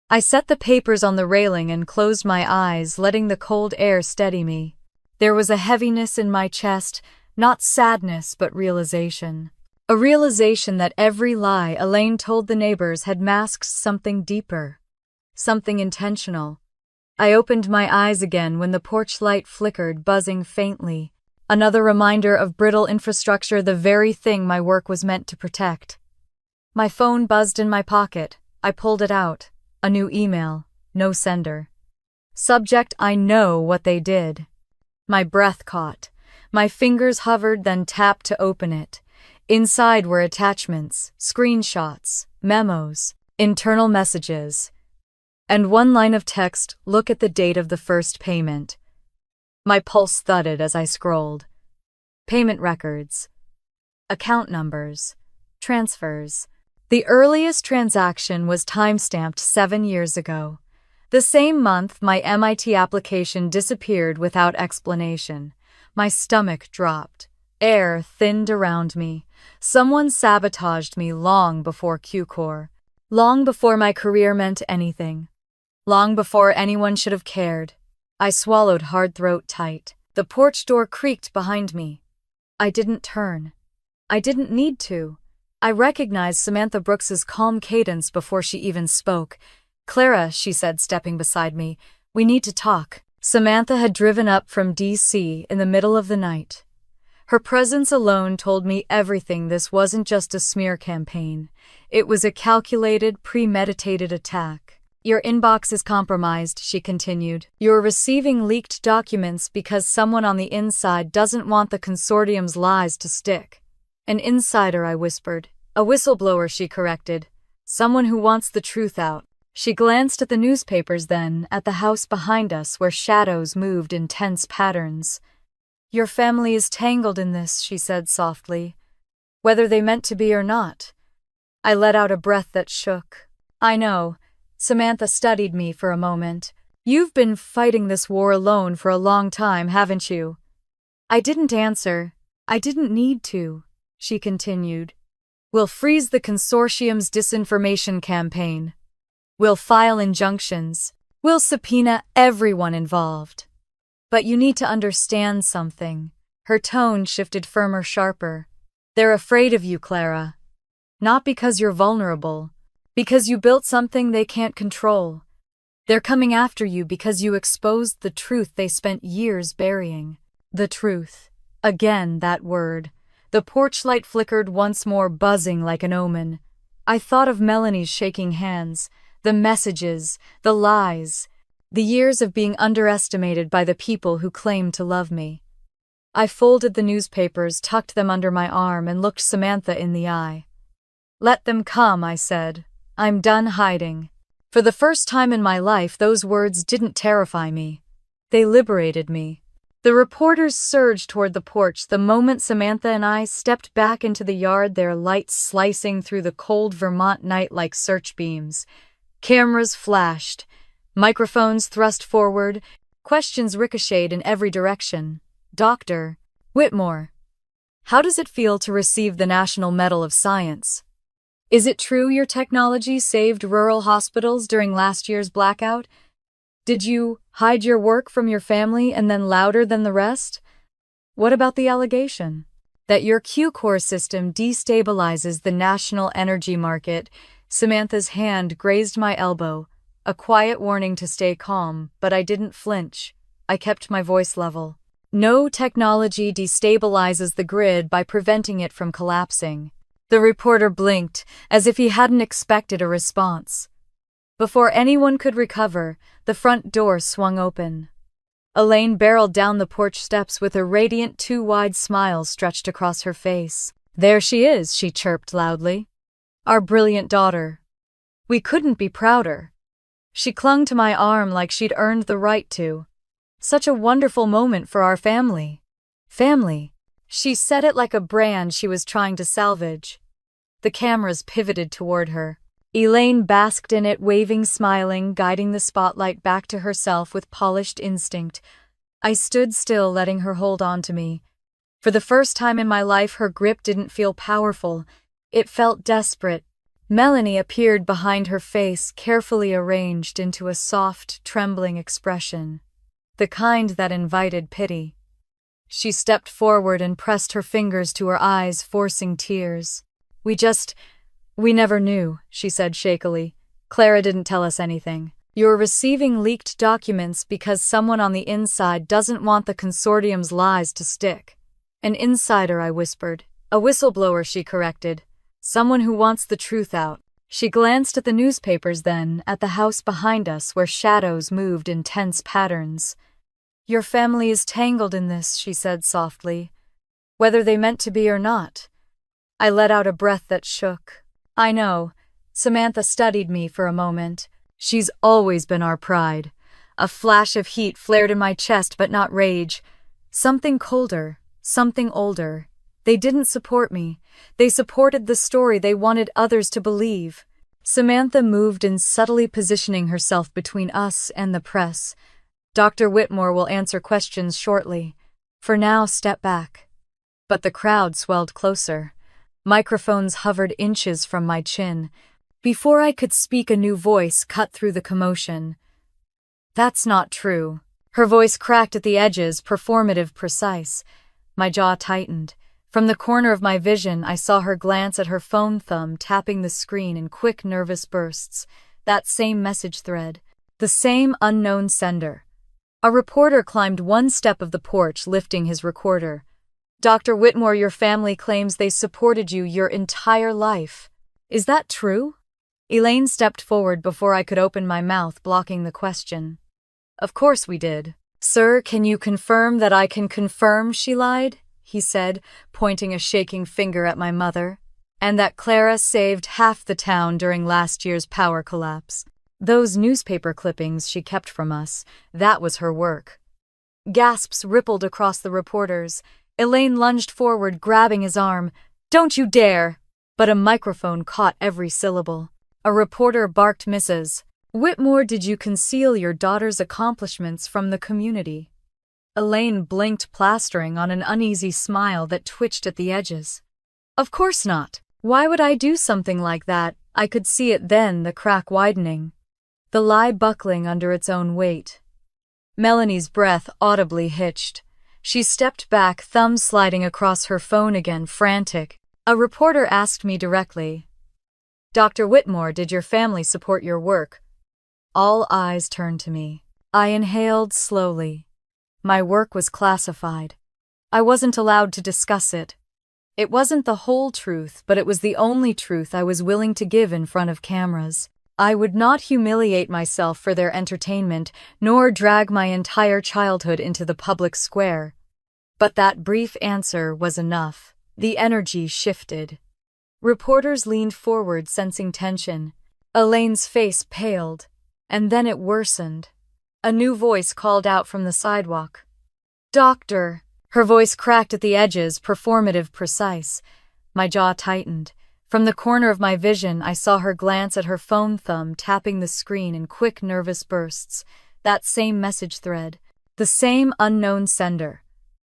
I set the papers on the railing and closed my eyes, letting the cold air steady me. There was a heaviness in my chest, not sadness but realization. A realization that every lie Elaine told the neighbors had masked something deeper, something intentional. I opened my eyes again when the porch light flickered, buzzing faintly. Another reminder of brittle infrastructure, the very thing my work was meant to protect. My phone buzzed in my pocket. I pulled it out. A new email. No sender. Subject: "I know what they did." My breath caught. My fingers hovered, then tapped to open it. Inside were attachments, screenshots, memos, internal messages, and one line of text: "Look at the date of the first payment." My pulse thudded as I scrolled. Payment records. Account numbers. Transfers. The earliest transaction was timestamped 7 years ago. The same month, my MIT application disappeared without explanation. My stomach dropped. Air thinned around me. Someone sabotaged me long before Q-Core. Long before my career meant anything. Long before anyone should have cared. I swallowed hard, throat tight. The porch door creaked behind me. I didn't turn. I didn't need to. I recognized Samantha Brooks's calm cadence before she even spoke. "Clara," she said, stepping beside me, "we need to talk." Samantha had driven up from D.C. in the middle of the night. Her presence alone told me everything. This wasn't just a smear campaign. It was a calculated, premeditated attack. "Your inbox is compromised," she continued. "You're receiving leaked documents because someone on the inside doesn't want the consortium's lies to stick." "An insider," I whispered. "A whistleblower," she corrected. "Someone who wants the truth out." She glanced at the newspapers, then at the house behind us where shadows moved in tense patterns. "Your family is tangled in this," she said softly. "Whether they meant to be or not." I let out a breath that shook. "I know." Samantha studied me for a moment. "You've been fighting this war alone for a long time, haven't you?" I didn't answer. I didn't need to, she continued. We'll freeze the consortium's disinformation campaign. We'll file injunctions. We'll subpoena everyone involved. But you need to understand something. Her tone shifted firmer, sharper. They're afraid of you, Clara. Not because you're vulnerable, because you built something they can't control. They're coming after you because you exposed the truth they spent years burying. The truth. Again, that word. The porch light flickered once more, buzzing like an omen. I thought of Melanie's shaking hands, the messages, the lies, the years of being underestimated by the people who claimed to love me. I folded the newspapers, tucked them under my arm, and looked Samantha in the eye. Let them come, I said. I'm done hiding. For the first time in my life, those words didn't terrify me. They liberated me. The reporters surged toward the porch the moment Samantha and I stepped back into the yard, their lights slicing through the cold Vermont night like search beams. Cameras flashed, microphones thrust forward, questions ricocheted in every direction. Dr. Whitmore, how does it feel to receive the National Medal of Science? Is it true your technology saved rural hospitals during last year's blackout? Did you hide your work from your family and then louder than the rest? What about the allegation that your Q-core system destabilizes the national energy market? Samantha's hand grazed my elbow, a quiet warning to stay calm, but I didn't flinch. I kept my voice level. No technology destabilizes the grid by preventing it from collapsing. The reporter blinked, as if he hadn't expected a response. Before anyone could recover, the front door swung open. Elaine barreled down the porch steps with a radiant, too-wide smile stretched across her face. There she is, she chirped loudly. Our brilliant daughter. We couldn't be prouder. She clung to my arm like she'd earned the right to. Such a wonderful moment for our family. Family. She said it like a brand she was trying to salvage. The cameras pivoted toward her. Elaine basked in it, waving, smiling, guiding the spotlight back to herself with polished instinct. I stood still, letting her hold on to me. For the first time in my life, her grip didn't feel powerful. It felt desperate. Melanie appeared behind her face, carefully arranged into a soft, trembling expression. The kind that invited pity. She stepped forward and pressed her fingers to her eyes, forcing tears. We never knew, she said shakily. Clara didn't tell us anything. You're receiving leaked documents because someone on the inside doesn't want the consortium's lies to stick. An insider, I whispered. A whistleblower, she corrected. Someone who wants the truth out. She glanced at the newspapers then, at the house behind us where shadows moved in tense patterns. Your family is tangled in this, she said softly. Whether they meant to be or not. I let out a breath that shook. I know. Samantha studied me for a moment. She's always been our pride. A flash of heat flared in my chest, but not rage. Something colder, something older. They didn't support me. They supported the story they wanted others to believe. Samantha moved in, subtly positioning herself between us and the press. Dr. Whitmore will answer questions shortly. For now, step back. But the crowd swelled closer. Microphones hovered inches from my chin. Before I could speak, a new voice cut through the commotion. That's not true. Her voice cracked at the edges, performative, precise. My jaw tightened. From the corner of my vision, I saw her glance at her phone thumb, tapping the screen in quick, nervous bursts. That same message thread. The same unknown sender. A reporter climbed one step of the porch, lifting his recorder. Dr. Whitmore, your family claims they supported you your entire life. Is that true? Elaine stepped forward before I could open my mouth, blocking the question. Of course we did. Sir, can you confirm that I can confirm she lied? He said, pointing a shaking finger at my mother. And that Clara saved half the town during last year's power collapse. Those newspaper clippings she kept from us, that was her work. Gasps rippled across the reporters. Elaine lunged forward, grabbing his arm. Don't you dare! But a microphone caught every syllable. A reporter barked, Mrs. Whitmore, did you conceal your daughter's accomplishments from the community? Elaine blinked, plastering on an uneasy smile that twitched at the edges. Of course not. Why would I do something like that? I could see it then, the crack widening, the lie buckling under its own weight. Melanie's breath audibly hitched. She stepped back, thumb sliding across her phone again, frantic. A reporter asked me directly, "Dr. Whitmore, did your family support your work?" All eyes turned to me. I inhaled slowly. My work was classified. I wasn't allowed to discuss it. It wasn't the whole truth, but it was the only truth I was willing to give in front of cameras. I would not humiliate myself for their entertainment, nor drag my entire childhood into the public square. But that brief answer was enough. The energy shifted. Reporters leaned forward, sensing tension. Elaine's face paled, and then it worsened. A new voice called out from the sidewalk. "Doctor!" Her voice cracked at the edges, performative, precise. My jaw tightened. From the corner of my vision, I saw her glance at her phone thumb, tapping the screen in quick, nervous bursts. That same message thread. The same unknown sender.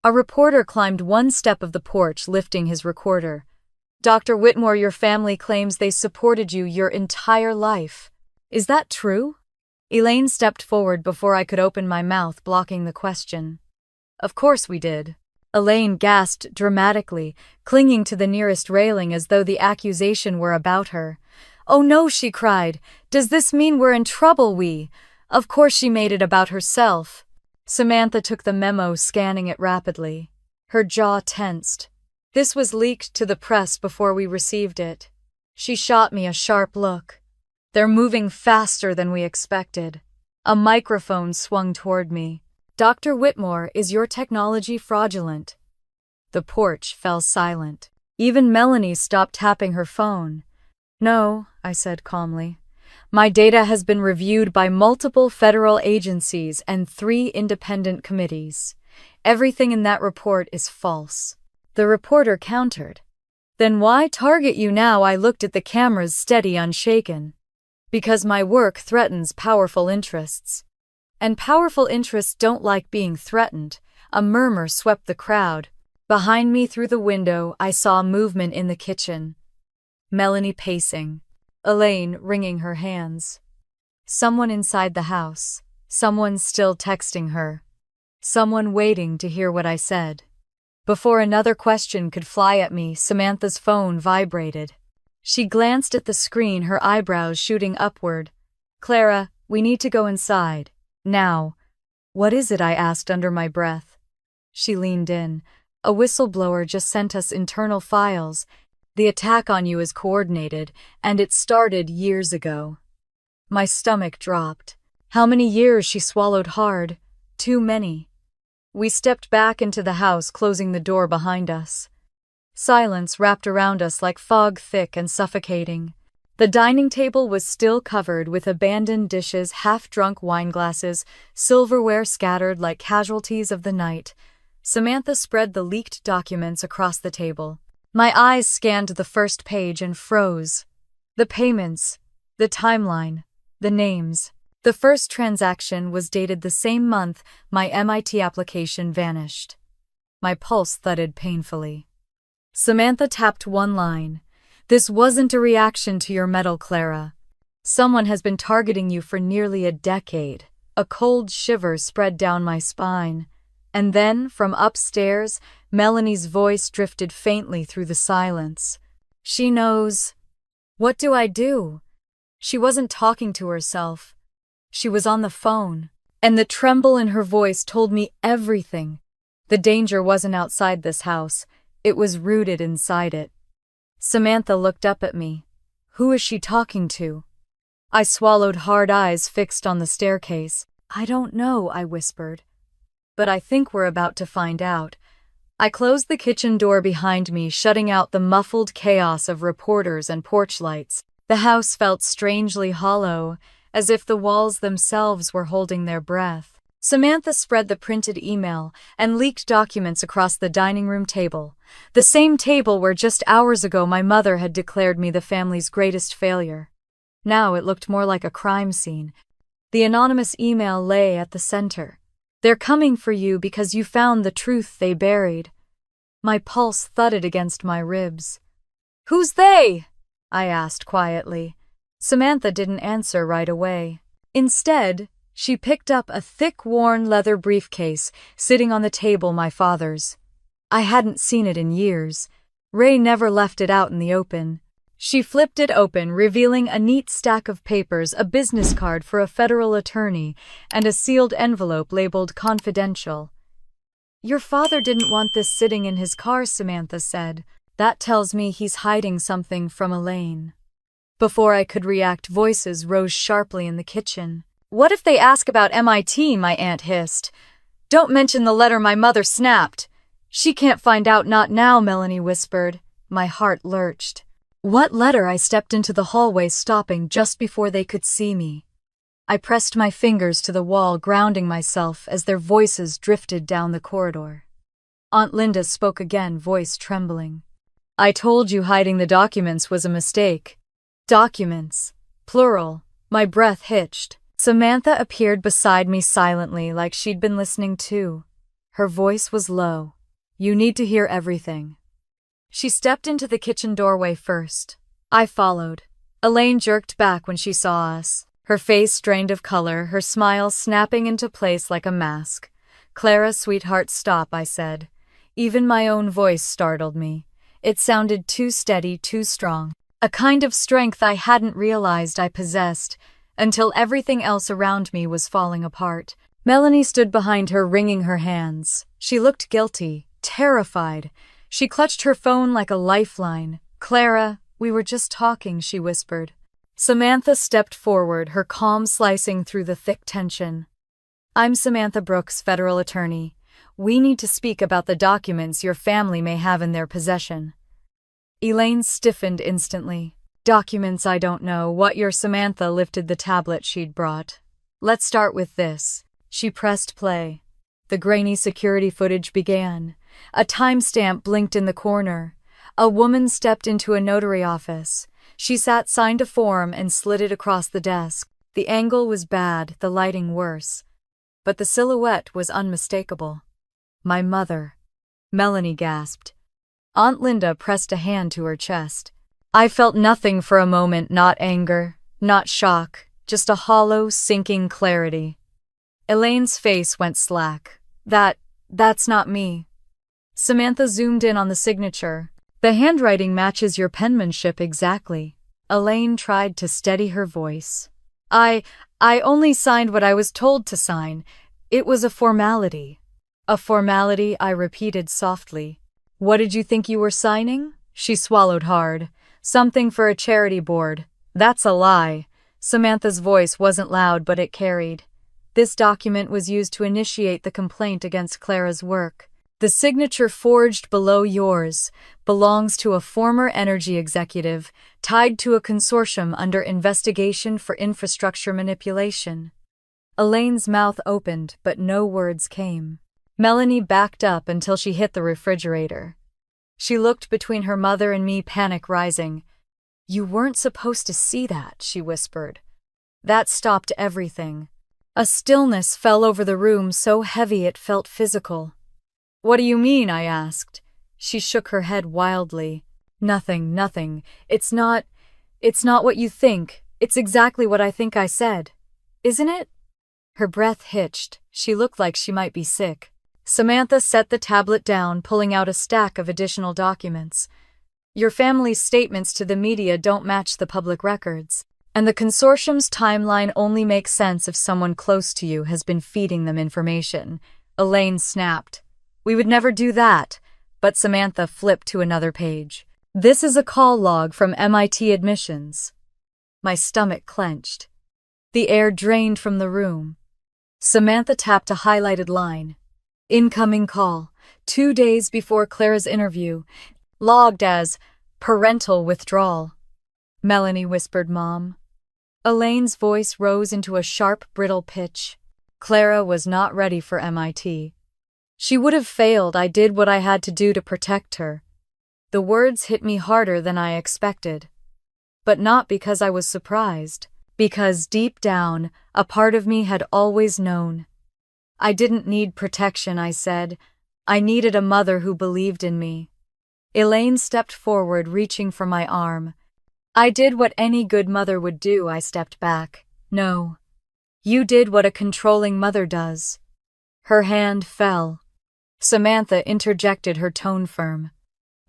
A reporter climbed one step of the porch, lifting his recorder. "Dr. Whitmore, your family claims they supported you your entire life. Is that true?" Elaine stepped forward before I could open my mouth, blocking the question. "Of course we did." Elaine gasped dramatically, clinging to the nearest railing as though the accusation were about her. "Oh no," she cried. "Does this mean we're in trouble? Of course she made it about herself." Samantha took the memo, scanning it rapidly. Her jaw tensed. "This was leaked to the press before we received it." She shot me a sharp look. "They're moving faster than we expected." A microphone swung toward me. "Dr. Whitmore, is your technology fraudulent?" The porch fell silent. Even Melanie stopped tapping her phone. "No," I said calmly. "My data has been reviewed by multiple federal agencies and 3 independent committees. Everything in that report is false." The reporter countered. "Then why target you now?" I looked at the cameras, steady, unshaken. "Because my work threatens powerful interests. And powerful interests don't like being threatened." A murmur swept the crowd. Behind me, through the window, I saw movement in the kitchen. Melanie pacing. Elaine wringing her hands. Someone inside the house. Someone still texting her. Someone waiting to hear what I said. Before another question could fly at me, Samantha's phone vibrated. She glanced at the screen, her eyebrows shooting upward. "Clara, we need to go inside. Now." "What is it?" I asked under my breath. She leaned in. "A whistleblower just sent us internal files. The attack on you is coordinated, and it started years ago." My stomach dropped. How many years? She swallowed hard. Too many. We stepped back into the house, closing the door behind us. Silence wrapped around us like fog, thick and suffocating. The dining table was still covered with abandoned dishes, half-drunk wineglasses, silverware scattered like casualties of the night. Samantha spread the leaked documents across the table. My eyes scanned the first page and froze. The payments, the timeline, the names. The first transaction was dated the same month my MIT application vanished. My pulse thudded painfully. Samantha tapped one line. "This wasn't a reaction to your medal, Clara. Someone has been targeting you for nearly a decade." A cold shiver spread down my spine. And then, from upstairs, Melanie's voice drifted faintly through the silence. "She knows." What do I do? She wasn't talking to herself. She was on the phone. And the tremble in her voice told me everything. The danger wasn't outside this house. It was rooted inside it. Samantha looked up at me. "Who is she talking to?" I swallowed hard, eyes fixed on the staircase. "I don't know," I whispered. "But I think we're about to find out." I closed the kitchen door behind me, shutting out the muffled chaos of reporters and porch lights. The house felt strangely hollow, as if the walls themselves were holding their breath. Samantha spread the printed email and leaked documents across the dining room table, the same table where just hours ago my mother had declared me the family's greatest failure. Now it looked more like a crime scene. The anonymous email lay at the center. They're coming for you because you found the truth they buried. My pulse thudded against my ribs. Who's they? I asked quietly. Samantha didn't answer right away. Instead, she picked up a thick, worn leather briefcase sitting on the table, my father's. I hadn't seen it in years. Ray never left it out in the open. She flipped it open, revealing a neat stack of papers, a business card for a federal attorney, and a sealed envelope labeled confidential. Your father didn't want this sitting in his car, Samantha said. That tells me he's hiding something from Elaine. Before I could react, voices rose sharply in the kitchen. What if they ask about MIT? My aunt hissed. Don't mention the letter my mother snapped. She can't find out, not now, Melanie whispered. My heart lurched. What letter? I stepped into the hallway, stopping just before they could see me. I pressed my fingers to the wall, grounding myself as their voices drifted down the corridor. Aunt Linda spoke again, voice trembling. I told you hiding the documents was a mistake. Documents. Plural. My breath hitched. Samantha appeared beside me silently, like she'd been listening too. Her voice was low. You need to hear everything. She stepped into the kitchen doorway first. I followed. Elaine jerked back when she saw us. Her face drained of color, her smile snapping into place like a mask. Clara, sweetheart, stop, I said. Even my own voice startled me. It sounded too steady, too strong. A kind of strength I hadn't realized I possessed, until everything else around me was falling apart. Melanie stood behind her, wringing her hands. She looked guilty, terrified. She clutched her phone like a lifeline. Clara, we were just talking, she whispered. Samantha stepped forward, her calm slicing through the thick tension. I'm Samantha Brooks, federal attorney. We need to speak about the documents your family may have in their possession. Elaine stiffened instantly. Documents I don't know. What your Samantha lifted the tablet she'd brought. Let's start with this. She pressed play. The grainy security footage began. A timestamp blinked in the corner. A woman stepped into a notary office. She signed a form and slid it across the desk. The angle was bad, the lighting worse. But the silhouette was unmistakable. My mother. Melanie gasped. Aunt Linda pressed a hand to her chest. I felt nothing for a moment, not anger, not shock, just a hollow, sinking clarity. Elaine's face went slack. That's not me. Samantha zoomed in on the signature. The handwriting matches your penmanship exactly. Elaine tried to steady her voice. I only signed what I was told to sign. It was a formality. A formality, I repeated softly. What did you think you were signing? She swallowed hard. Something for a charity board. That's a lie. Samantha's voice wasn't loud, but it carried. This document was used to initiate the complaint against Clara's work. The signature forged below yours belongs to a former energy executive tied to a consortium under investigation for infrastructure manipulation. Elaine's mouth opened, but no words came. Melanie backed up until she hit the refrigerator. She looked between her mother and me, panic rising. You weren't supposed to see that, she whispered. That stopped everything. A stillness fell over the room, so heavy it felt physical. What do you mean? I asked. She shook her head wildly. Nothing. It's not what you think. It's exactly what I think I said. Isn't it? Her breath hitched. She looked like she might be sick. Samantha set the tablet down, pulling out a stack of additional documents. Your family's statements to the media don't match the public records. And the consortium's timeline only makes sense if someone close to you has been feeding them information. Elaine snapped. We would never do that. But Samantha flipped to another page. This is a call log from MIT admissions. My stomach clenched. The air drained from the room. Samantha tapped a highlighted line. Incoming call, 2 days before Clara's interview, logged as parental withdrawal. Melanie whispered, Mom. Elaine's voice rose into a sharp, brittle pitch. Clara was not ready for MIT. She would have failed. I did what I had to do to protect her. The words hit me harder than I expected. But not because I was surprised, because deep down, a part of me had always known. I didn't need protection, I said. I needed a mother who believed in me. Elaine stepped forward, reaching for my arm. I did what any good mother would do, I stepped back. No. You did what a controlling mother does. Her hand fell. Samantha interjected, her tone firm.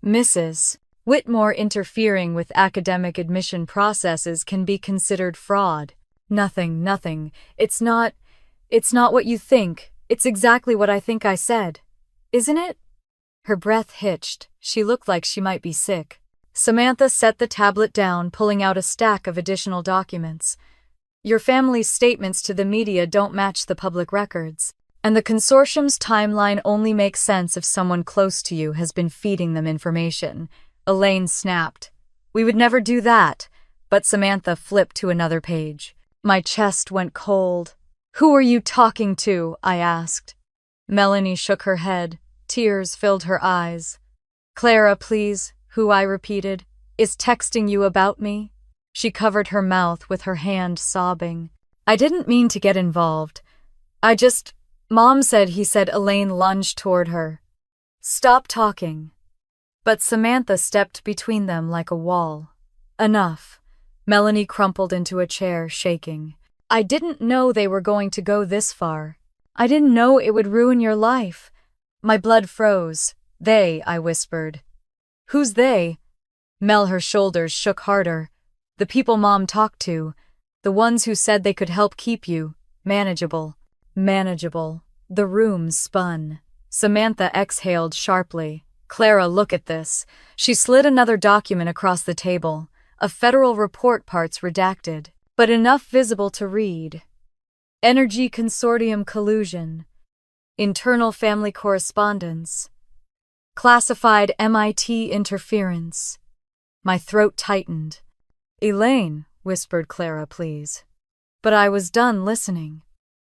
Mrs. Whitmore, interfering with academic admission processes can be considered fraud. Nothing. It's not what you think. It's exactly what I think I said. Isn't it? Her breath hitched. She looked like she might be sick. Samantha set the tablet down, pulling out a stack of additional documents. Your family's statements to the media don't match the public records. And the consortium's timeline only makes sense if someone close to you has been feeding them information. Elaine snapped. We would never do that. But Samantha flipped to another page. My chest went cold. Who are you talking to? I asked. Melanie shook her head. Tears filled her eyes. Clara, please, who I repeated, is texting you about me? She covered her mouth with her hand, sobbing. I didn't mean to get involved. Mom said, he said. Elaine lunged toward her. Stop talking. But Samantha stepped between them like a wall. Enough. Melanie crumpled into a chair, shaking. I didn't know they were going to go this far. I didn't know it would ruin your life. My blood froze. They, I whispered. Who's they? Her shoulders shook harder. The people Mom talked to. The ones who said they could help keep you manageable. The room spun. Samantha exhaled sharply. Clara, look at this. She slid another document across the table. A federal report, parts redacted, but enough visible to read. Energy Consortium collusion. Internal family correspondence. Classified MIT interference. My throat tightened. Elaine, whispered Clara, please. But I was done listening.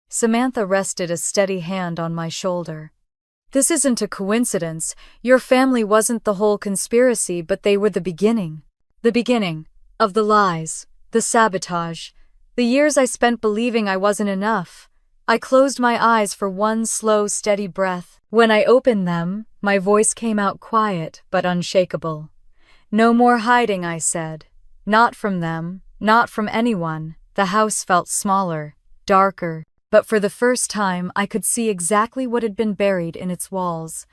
Samantha rested a steady hand on my shoulder. This isn't a coincidence. Your family wasn't the whole conspiracy, but they were the beginning. The beginning of the lies, the sabotage, the years I spent believing I wasn't enough. I closed my eyes for one slow, steady breath. When I opened them, my voice came out quiet but unshakable. No more hiding, I said. Not from them, not from anyone. The house felt smaller, darker, but for the first time I could see exactly what had been buried in its walls,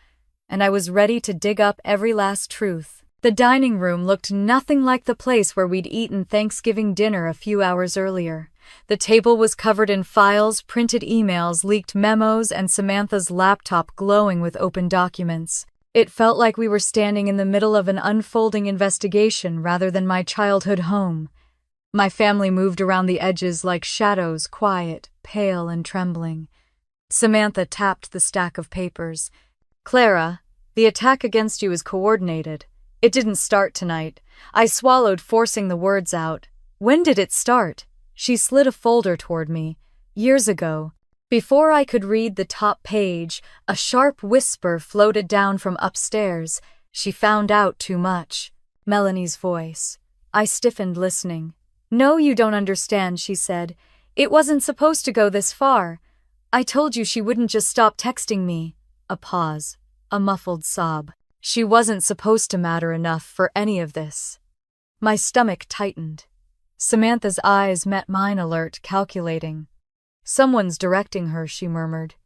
and I was ready to dig up every last truth. The dining room looked nothing like the place where we'd eaten Thanksgiving dinner a few hours earlier. The table was covered in files, printed emails, leaked memos, and Samantha's laptop glowing with open documents. It felt like we were standing in the middle of an unfolding investigation rather than my childhood home. My family moved around the edges like shadows, quiet, pale, and trembling. Samantha tapped the stack of papers. Clara, the attack against you is coordinated. It didn't start tonight. I swallowed, forcing the words out. When did it start? She slid a folder toward me. Years ago. Before I could read the top page, a sharp whisper floated down from upstairs. She found out too much. Melanie's voice. I stiffened, listening. No, you don't understand, she said. It wasn't supposed to go this far. I told you she wouldn't just stop texting me. A pause. A muffled sob. She wasn't supposed to matter enough for any of this. My stomach tightened. Samantha's eyes met mine, alert, calculating. Someone's directing her, she murmured.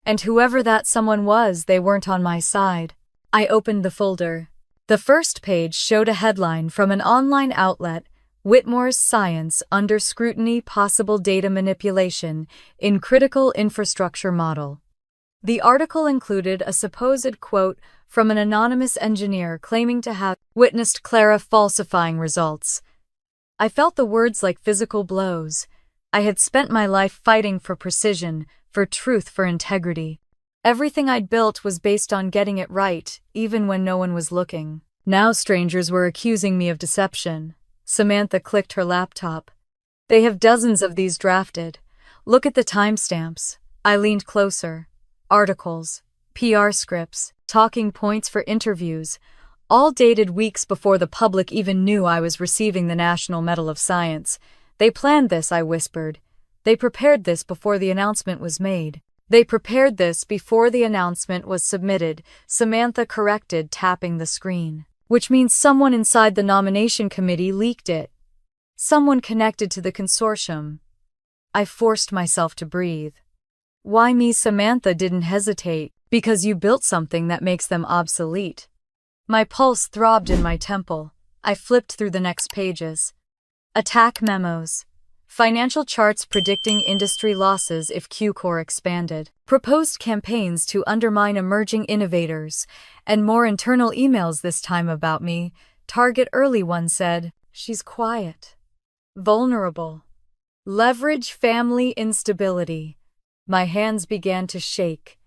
And whoever that someone was, they weren't on my side. I opened the folder. The first page showed a headline from an online outlet, Whitmore's Science Under Scrutiny, Possible Data Manipulation in Critical Infrastructure Model. The article included a supposed quote from an anonymous engineer claiming to have witnessed Clara falsifying results. I felt the words like physical blows. I had spent my life fighting for precision, for truth, for integrity. Everything I'd built was based on getting it right, even when no one was looking. Now strangers were accusing me of deception. Samantha clicked her laptop. They have dozens of these drafted. Look at the timestamps. I leaned closer. Articles, PR scripts, talking points for interviews, all dated weeks before the public even knew I was receiving the National Medal of Science. They planned this, I whispered. They prepared this before the announcement was made. They prepared this before the announcement was submitted, Samantha corrected, tapping the screen. Which means someone inside the nomination committee leaked it. Someone connected to the consortium. I forced myself to breathe. Why me? Samantha didn't hesitate. Because you built something that makes them obsolete. My pulse throbbed in my temple. I flipped through the next pages. Attack memos. Financial charts predicting industry losses if Q-Core expanded. Proposed campaigns to undermine emerging innovators. And more internal emails this time about me. Target early one said, she's quiet. Vulnerable. Leverage family instability. My hands began to shake.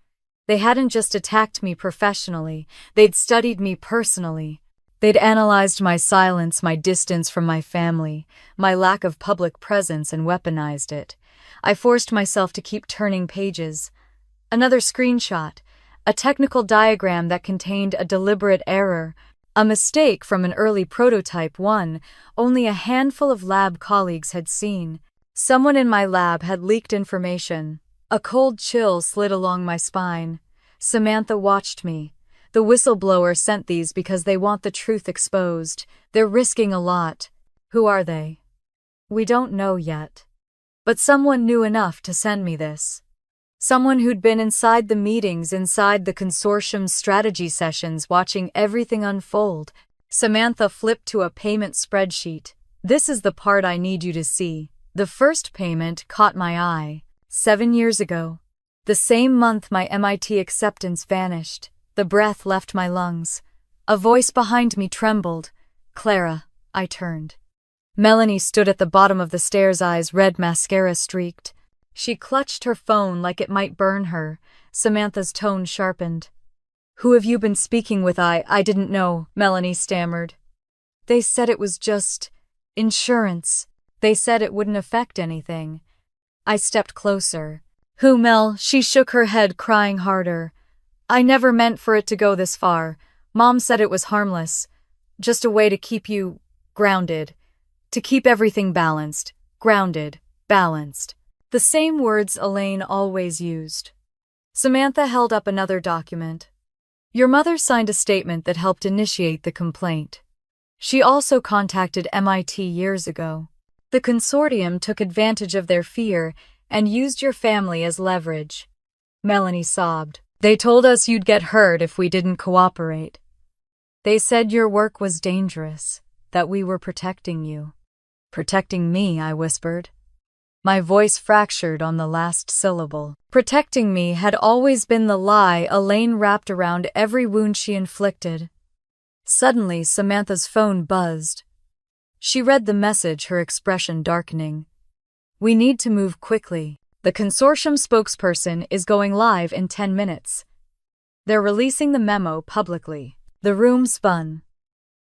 They hadn't just attacked me professionally, they'd studied me personally. They'd analyzed my silence, my distance from my family, my lack of public presence, and weaponized it. I forced myself to keep turning pages. Another screenshot, a technical diagram that contained a deliberate error, a mistake from an early prototype one only a handful of lab colleagues had seen. Someone in my lab had leaked information. A cold chill slid along my spine. Samantha watched me. The whistleblower sent these because they want the truth exposed. They're risking a lot. Who are they? We don't know yet. But someone knew enough to send me this. Someone who'd been inside the meetings, inside the consortium's strategy sessions, watching everything unfold. Samantha flipped to a payment spreadsheet. This is the part I need you to see. The first payment caught my eye. 7 years ago. The same month my MIT acceptance vanished. The breath left my lungs. A voice behind me trembled. Clara, I turned. Melanie stood at the bottom of the stairs, eyes red, mascara streaked. She clutched her phone like it might burn her. Samantha's tone sharpened. Who have you been speaking with? I didn't know, Melanie stammered. They said it was just insurance. They said it wouldn't affect anything. I stepped closer. Who, Mel? She shook her head, crying harder. I never meant for it to go this far. Mom said it was harmless. Just a way to keep you grounded. To keep everything balanced. Grounded. Balanced. The same words Elaine always used. Samantha held up another document. Your mother signed a statement that helped initiate the complaint. She also contacted MIT years ago. The consortium took advantage of their fear and used your family as leverage. Melanie sobbed. They told us you'd get hurt if we didn't cooperate. They said your work was dangerous, that we were protecting you. Protecting me, I whispered. My voice fractured on the last syllable. Protecting me had always been the lie Elaine wrapped around every wound she inflicted. Suddenly, Samantha's phone buzzed. She read the message, her expression darkening. We need to move quickly. The consortium spokesperson is going live in 10 minutes. They're releasing the memo publicly. The room spun.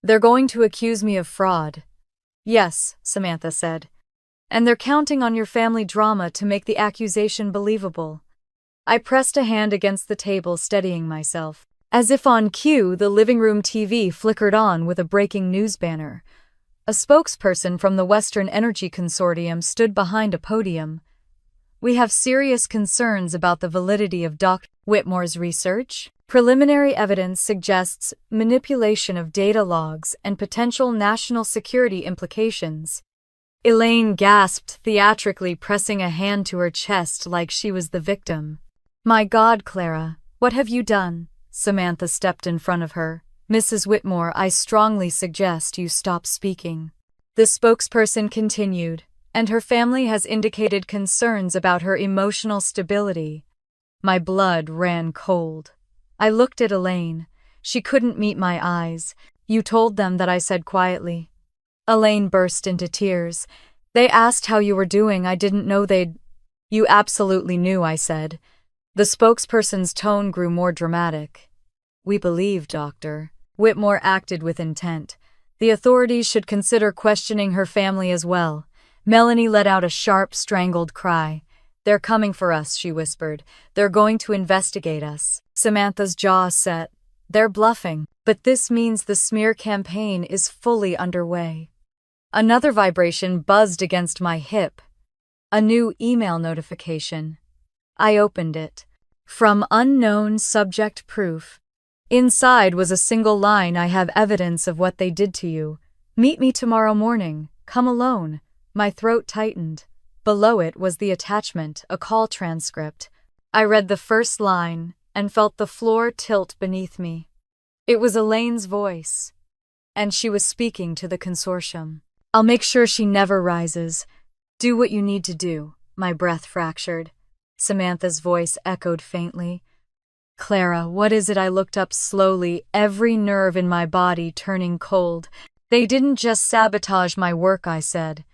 They're going to accuse me of fraud. Yes, Samantha said. And they're counting on your family drama to make the accusation believable. I pressed a hand against the table, steadying myself. As if on cue, the living room TV flickered on with a breaking news banner. A spokesperson from the Western Energy Consortium stood behind a podium. We have serious concerns about the validity of Dr. Whitmore's research. Preliminary evidence suggests manipulation of data logs and potential national security implications. Elaine gasped, theatrically pressing a hand to her chest like she was the victim. My God, Clara, what have you done? Samantha stepped in front of her. Mrs. Whitmore, I strongly suggest you stop speaking. The spokesperson continued, and her family has indicated concerns about her emotional stability. My blood ran cold. I looked at Elaine. She couldn't meet my eyes. You told them that, I said quietly. Elaine burst into tears. They asked how you were doing. I didn't know they'd... You absolutely knew, I said. The spokesperson's tone grew more dramatic. We believe, Doctor. Whitmore acted with intent. The authorities should consider questioning her family as well. Melanie let out a sharp, strangled cry. They're coming for us, she whispered. They're going to investigate us. Samantha's jaw set. They're bluffing. But this means the smear campaign is fully underway. Another vibration buzzed against my hip. A new email notification. I opened it. From unknown subject proof. Inside was a single line: I have evidence of what they did to you. Meet me tomorrow morning. Come alone. My throat tightened. Below it was the attachment, a call transcript. I read the first line and felt the floor tilt beneath me. It was Elaine's voice, and she was speaking to the consortium. I'll make sure she never rises. Do what you need to do. My breath fractured. Samantha's voice echoed faintly. Clara, what is it? I looked up slowly, every nerve in my body turning cold. They didn't just sabotage my work, I said.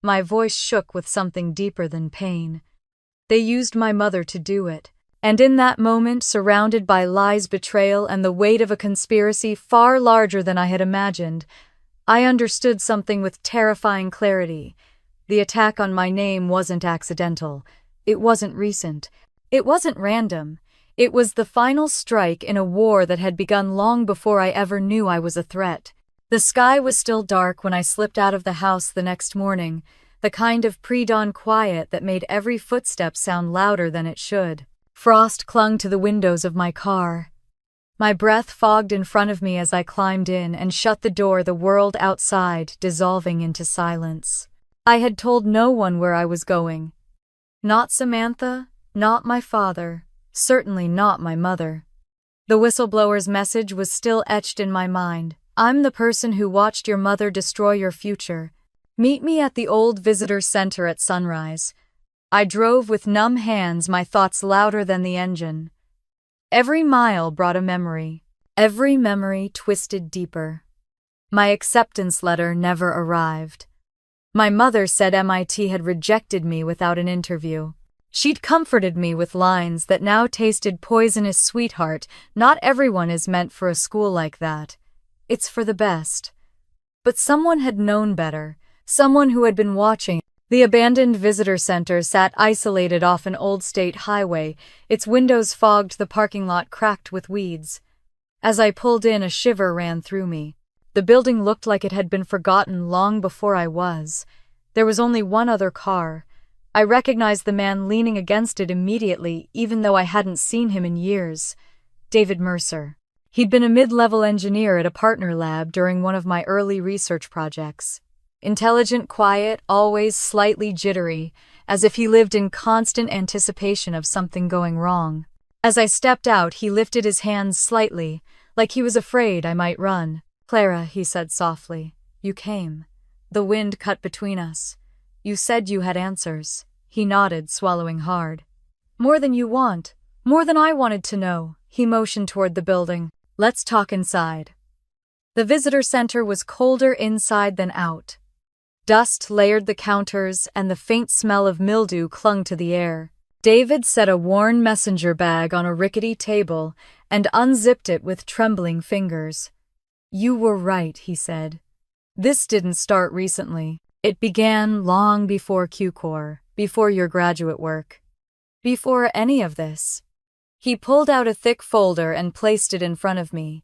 My voice shook with something deeper than pain. They used my mother to do it. And in that moment, surrounded by lies, betrayal, and the weight of a conspiracy far larger than I had imagined, I understood something with terrifying clarity. The attack on my name wasn't accidental. It wasn't recent. It wasn't random. It was the final strike in a war that had begun long before I ever knew I was a threat. The sky was still dark when I slipped out of the house the next morning, the kind of pre-dawn quiet that made every footstep sound louder than it should. Frost clung to the windows of my car. My breath fogged in front of me as I climbed in and shut the door, the world outside dissolving into silence. I had told no one where I was going. Not Samantha, not my father, certainly not my mother. The whistleblower's message was still etched in my mind. I'm the person who watched your mother destroy your future. Meet me at the old visitor center at sunrise. I drove with numb hands, my thoughts louder than the engine. Every mile brought a memory. Every memory twisted deeper. My acceptance letter never arrived. My mother said MIT had rejected me without an interview. She'd comforted me with lines that now tasted poisonous. Sweetheart, not everyone is meant for a school like that. It's for the best. But someone had known better. Someone who had been watching. The abandoned visitor center sat isolated off an old state highway, its windows fogged, the parking lot cracked with weeds. As I pulled in, a shiver ran through me. The building looked like it had been forgotten long before I was. There was only one other car. I recognized the man leaning against it immediately, even though I hadn't seen him in years. David Mercer. He'd been a mid-level engineer at a partner lab during one of my early research projects. Intelligent, quiet, always slightly jittery, as if he lived in constant anticipation of something going wrong. As I stepped out, he lifted his hands slightly, like he was afraid I might run. Clara, he said softly, you came. The wind cut between us. You said you had answers. He nodded, swallowing hard. More than you want. More than I wanted to know. He motioned toward the building. Let's talk inside. The visitor center was colder inside than out. Dust layered the counters, and the faint smell of mildew clung to the air. David set a worn messenger bag on a rickety table and unzipped it with trembling fingers. You were right, he said. This didn't start recently. It began long before Q-Corps, before your graduate work, before any of this. He pulled out a thick folder and placed it in front of me.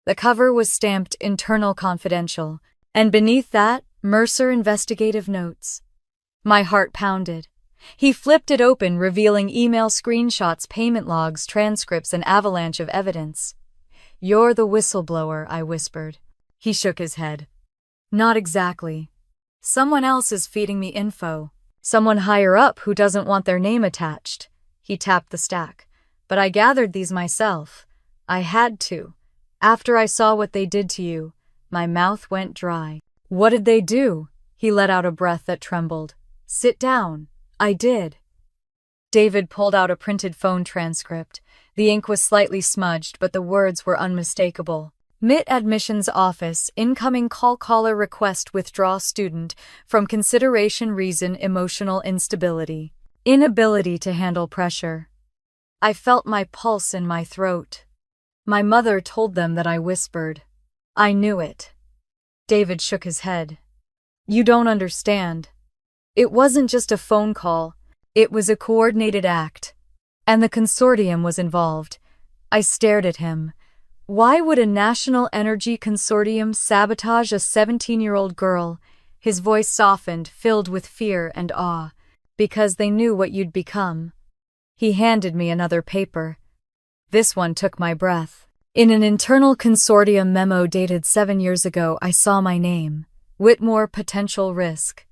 The cover was stamped Internal Confidential, and beneath that, Mercer Investigative Notes. My heart pounded. He flipped it open, revealing email screenshots, payment logs, transcripts, an avalanche of evidence. You're the whistleblower, I whispered. He shook his head. Not exactly. Someone else is feeding me info. Someone higher up who doesn't want their name attached. He tapped the stack. But I gathered these myself. I had to. After I saw what they did to you, my mouth went dry. What did they do? He let out a breath that trembled. Sit down. I did. David pulled out a printed phone transcript. The ink was slightly smudged, but the words were unmistakable. MIT Admissions Office, incoming call, caller request, withdraw student, from consideration, reason, emotional instability, inability to handle pressure. I felt my pulse in my throat. My mother told them that, I whispered. I knew it. David shook his head. You don't understand. It wasn't just a phone call. It was a coordinated act. And the consortium was involved. I stared at him. Why would a national energy consortium sabotage a 17-year-old girl? His voice softened, filled with fear and awe. Because they knew what you'd become. He handed me another paper. This one took my breath. In an internal consortium memo dated 7 years ago, I saw my name. Whitmore potential risk.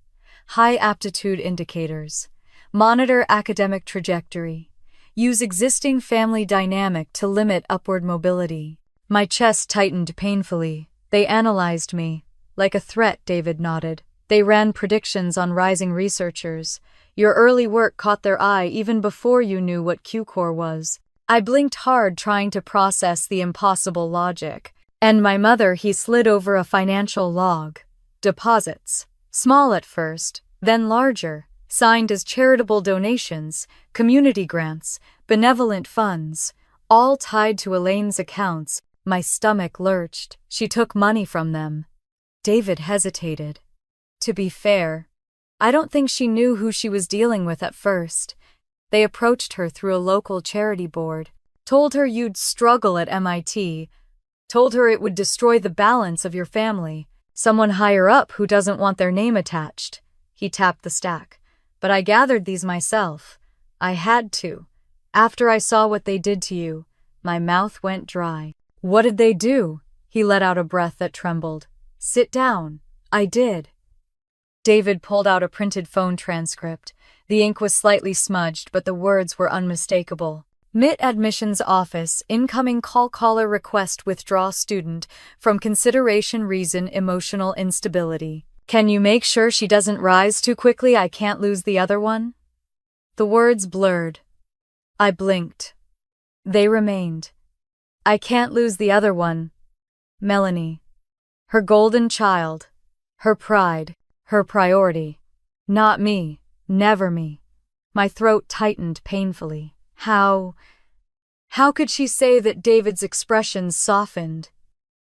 High aptitude indicators. Monitor academic trajectory. Use existing family dynamic to limit upward mobility. My chest tightened painfully. They analyzed me. Like a threat, David nodded. They ran predictions on rising researchers. Your early work caught their eye even before you knew what Q-core was. I blinked hard, trying to process the impossible logic. And my mother, he slid over a financial log. Deposits. Small at first, then larger. Signed as charitable donations, community grants, benevolent funds. All tied to Elaine's accounts. My stomach lurched. She took money from them. David hesitated. To be fair, I don't think she knew who she was dealing with at first. They approached her through a local charity board, told her you'd struggle at MIT, told her it would destroy the balance of your family. Someone higher up who doesn't want their name attached. He tapped the stack. But I gathered these myself. I had to. After I saw what they did to you, my mouth went dry. What did they do? He let out a breath that trembled. Sit down. I did. David pulled out a printed phone transcript. The ink was slightly smudged, but the words were unmistakable. MIT Admissions Office, incoming call caller request withdraw student from consideration reason emotional instability. Can you make sure she doesn't rise too quickly? I can't lose the other one. The words blurred. I blinked. They remained. I can't lose the other one. Melanie. Her golden child. Her pride. Her priority. Not me. Never me. My throat tightened painfully. How could she say that? David's expression softened.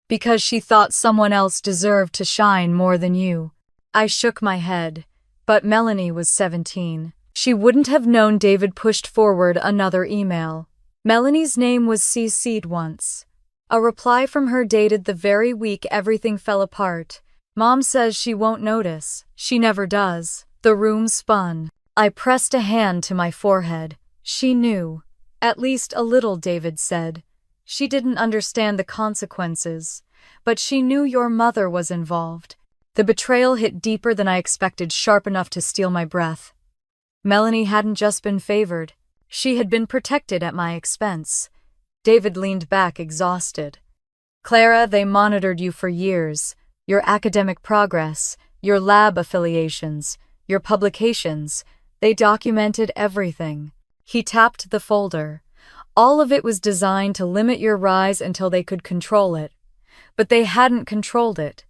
Because she thought someone else deserved to shine more than you. I shook my head. But Melanie was 17. She wouldn't have known. David pushed forward another email. Melanie's name was CC'd once. A reply from her dated the very week everything fell apart. Mom says she won't notice. She never does. The room spun. I pressed a hand to my forehead. She knew. At least a little, David said. She didn't understand the consequences. But she knew your mother was involved. The betrayal hit deeper than I expected, sharp enough to steal my breath. Melanie hadn't just been favored. She had been protected at my expense. David leaned back, exhausted. Clara, they monitored you for years. Your academic progress, your lab affiliations, your publications. They documented everything. He tapped the folder. All of it was designed to limit your rise until they could control it. But they hadn't controlled it.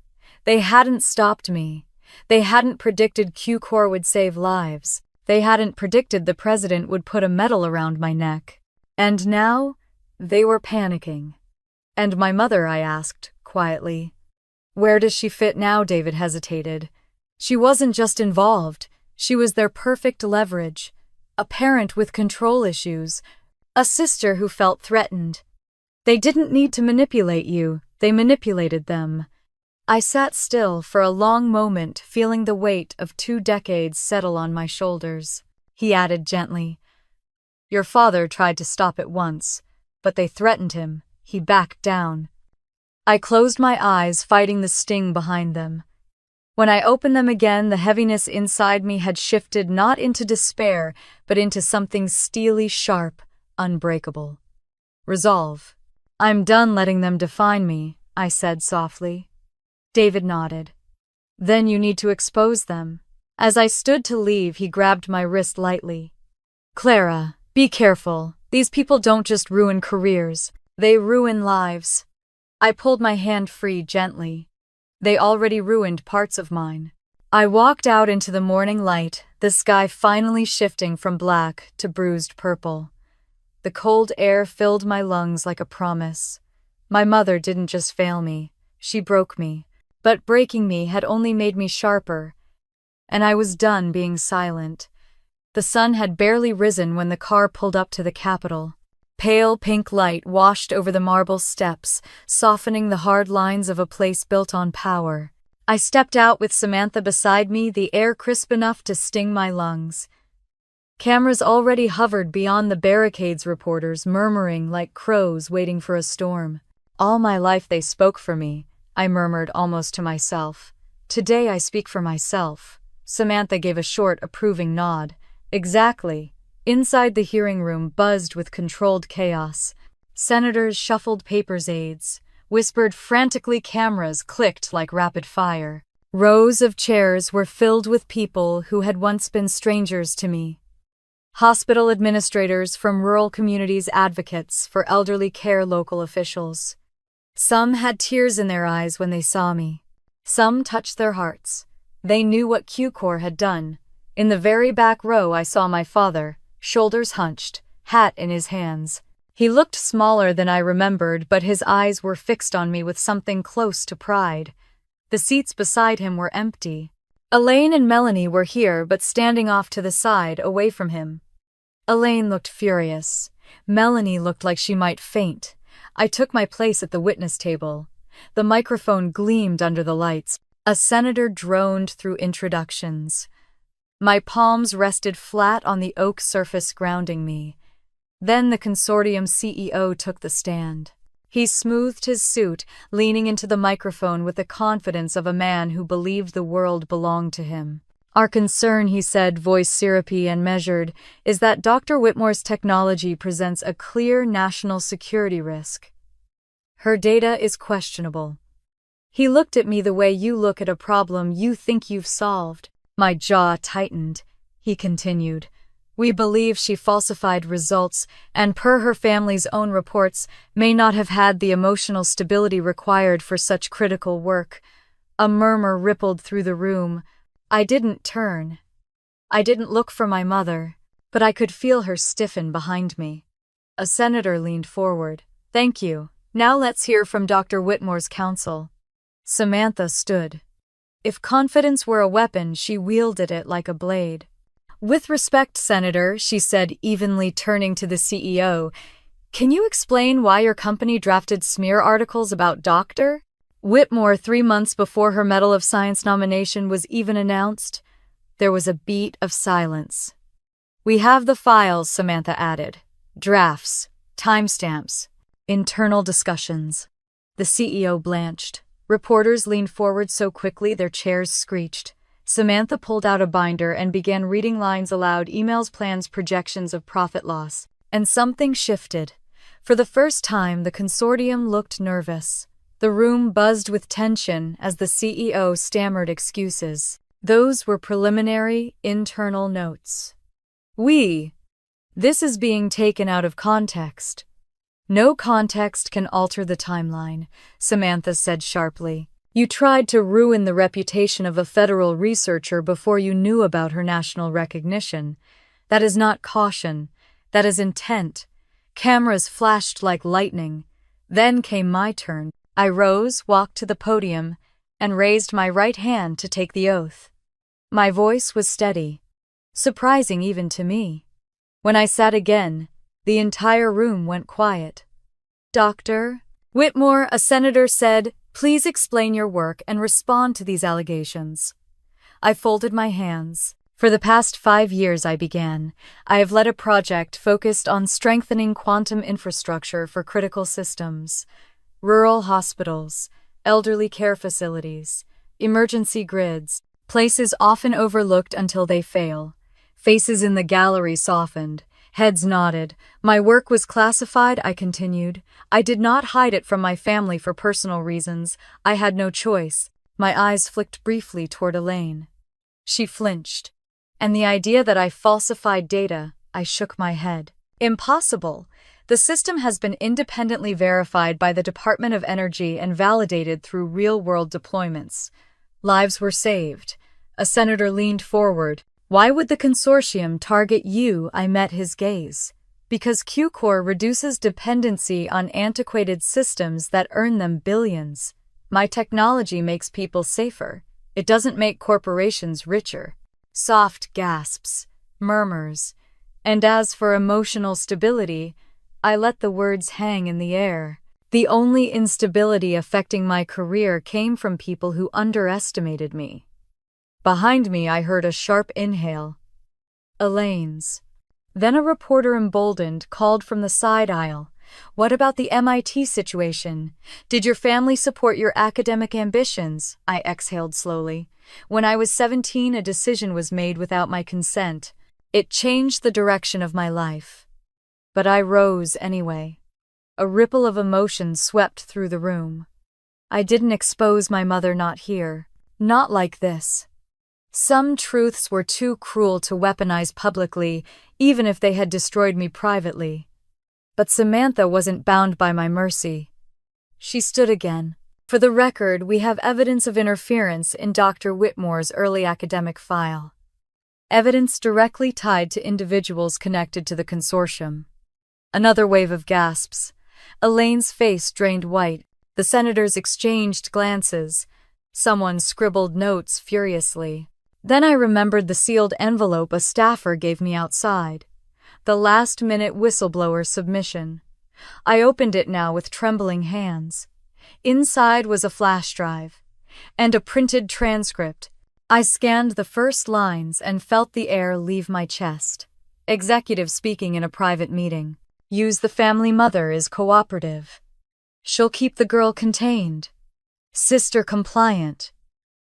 They hadn't stopped me. They hadn't predicted Q-core would save lives. They hadn't predicted the president would put a medal around my neck. And now, they were panicking. And my mother, I asked, quietly. Where does she fit now? David hesitated. She wasn't just involved. She was their perfect leverage. A parent with control issues. A sister who felt threatened. They didn't need to manipulate you. They manipulated them. I sat still for a long moment, feeling the weight of 2 decades settle on my shoulders. He added gently, Your father tried to stop it once, but they threatened him. He backed down. I closed my eyes, fighting the sting behind them. When I opened them again, the heaviness inside me had shifted not into despair, but into something steely, sharp, unbreakable. Resolve. I'm done letting them define me, I said softly. David nodded. Then you need to expose them. As I stood to leave, he grabbed my wrist lightly. Clara, be careful. These people don't just ruin careers. They ruin lives. I pulled my hand free gently. They already ruined parts of mine. I walked out into the morning light, the sky finally shifting from black to bruised purple. The cold air filled my lungs like a promise. My mother didn't just fail me. She broke me. But breaking me had only made me sharper. And I was done being silent. The sun had barely risen when the car pulled up to the Capitol. Pale pink light washed over the marble steps, softening the hard lines of a place built on power. I stepped out with Samantha beside me, the air crisp enough to sting my lungs. Cameras already hovered beyond the barricades, reporters murmuring like crows waiting for a storm. All my life they spoke for me, I murmured almost to myself. Today I speak for myself. Samantha gave a short, approving nod. Exactly. Inside the hearing room buzzed with controlled chaos. Senators shuffled papers, aides whispered frantically, cameras clicked like rapid fire. Rows of chairs were filled with people who had once been strangers to me. Hospital administrators from rural communities, advocates for elderly care, local officials. Some had tears in their eyes when they saw me. Some touched their hearts. They knew what Q-Corps had done. In the very back row I saw my father, shoulders hunched, hat in his hands. He looked smaller than I remembered, but his eyes were fixed on me with something close to pride. The seats beside him were empty. Elaine and Melanie were here, but standing off to the side, away from him. Elaine looked furious. Melanie looked like she might faint. I took my place at the witness table. The microphone gleamed under the lights. A senator droned through introductions. My palms rested flat on the oak surface, grounding me. Then the consortium CEO took the stand. He smoothed his suit, leaning into the microphone with the confidence of a man who believed the world belonged to him. Our concern, he said, voice syrupy and measured, is that Dr. Whitmore's technology presents a clear national security risk. Her data is questionable. He looked at me the way you look at a problem you think you've solved. My jaw tightened. He continued. We believe she falsified results and, per her family's own reports, may not have had the emotional stability required for such critical work. A murmur rippled through the room. I didn't turn. I didn't look for my mother, but I could feel her stiffen behind me. A senator leaned forward. Thank you. Now let's hear from Dr. Whitmore's counsel. Samantha stood. If confidence were a weapon, she wielded it like a blade. With respect, Senator, she said evenly, turning to the CEO, can you explain why your company drafted smear articles about Dr. Whitmore 3 months before her Medal of Science nomination was even announced? There was a beat of silence. We have the files, Samantha added. Drafts, timestamps, internal discussions. The CEO blanched. Reporters leaned forward so quickly their chairs screeched. Samantha pulled out a binder and began reading lines aloud, emails, plans, projections of profit loss. And something shifted. For the first time, the consortium looked nervous. The room buzzed with tension as the CEO stammered excuses. Those were preliminary, internal notes. This is being taken out of context. No context can alter the timeline, Samantha said sharply. You tried to ruin the reputation of a federal researcher before you knew about her national recognition. That is not caution. That is intent. Cameras flashed like lightning. Then came my turn. I rose, walked to the podium, and raised my right hand to take the oath. My voice was steady, surprising even to me. When I sat again, the entire room went quiet. Dr. Whitmore, a senator said, please explain your work and respond to these allegations. I folded my hands. For the past 5 years, I have led a project focused on strengthening quantum infrastructure for critical systems, rural hospitals, elderly care facilities, emergency grids, places often overlooked until they fail. Faces in the gallery softened. Heads nodded. My work was classified, I continued. I did not hide it from my family for personal reasons. I had no choice. My eyes flicked briefly toward Elaine. She flinched. And the idea that I falsified data, I shook my head. Impossible. The system has been independently verified by the Department of Energy and validated through real-world deployments. Lives were saved. A senator leaned forward. Why would the consortium target you? I met his gaze. Because Q-Corps reduces dependency on antiquated systems that earn them billions. My technology makes people safer. It doesn't make corporations richer. Soft gasps, murmurs. And as for emotional stability, I let the words hang in the air. The only instability affecting my career came from people who underestimated me. Behind me, I heard a sharp inhale. Elaine's. Then a reporter, emboldened, called from the side aisle. "What about the MIT situation? Did your family support your academic ambitions?" I exhaled slowly. "When I was 17, a decision was made without my consent. It changed the direction of my life." But I rose anyway. A ripple of emotion swept through the room. I didn't expose my mother, not here. Not like this. Some truths were too cruel to weaponize publicly, even if they had destroyed me privately. But Samantha wasn't bound by my mercy. She stood again. "For the record, we have evidence of interference in Dr. Whitmore's early academic file. Evidence directly tied to individuals connected to the consortium." Another wave of gasps. Elaine's face drained white. The senators exchanged glances. Someone scribbled notes furiously. Then I remembered the sealed envelope a staffer gave me outside. The last-minute whistleblower submission. I opened it now with trembling hands. Inside was a flash drive and a printed transcript. I scanned the first lines and felt the air leave my chest. Executive speaking in a private meeting. "Use the family mother is cooperative. She'll keep the girl contained. Sister compliant.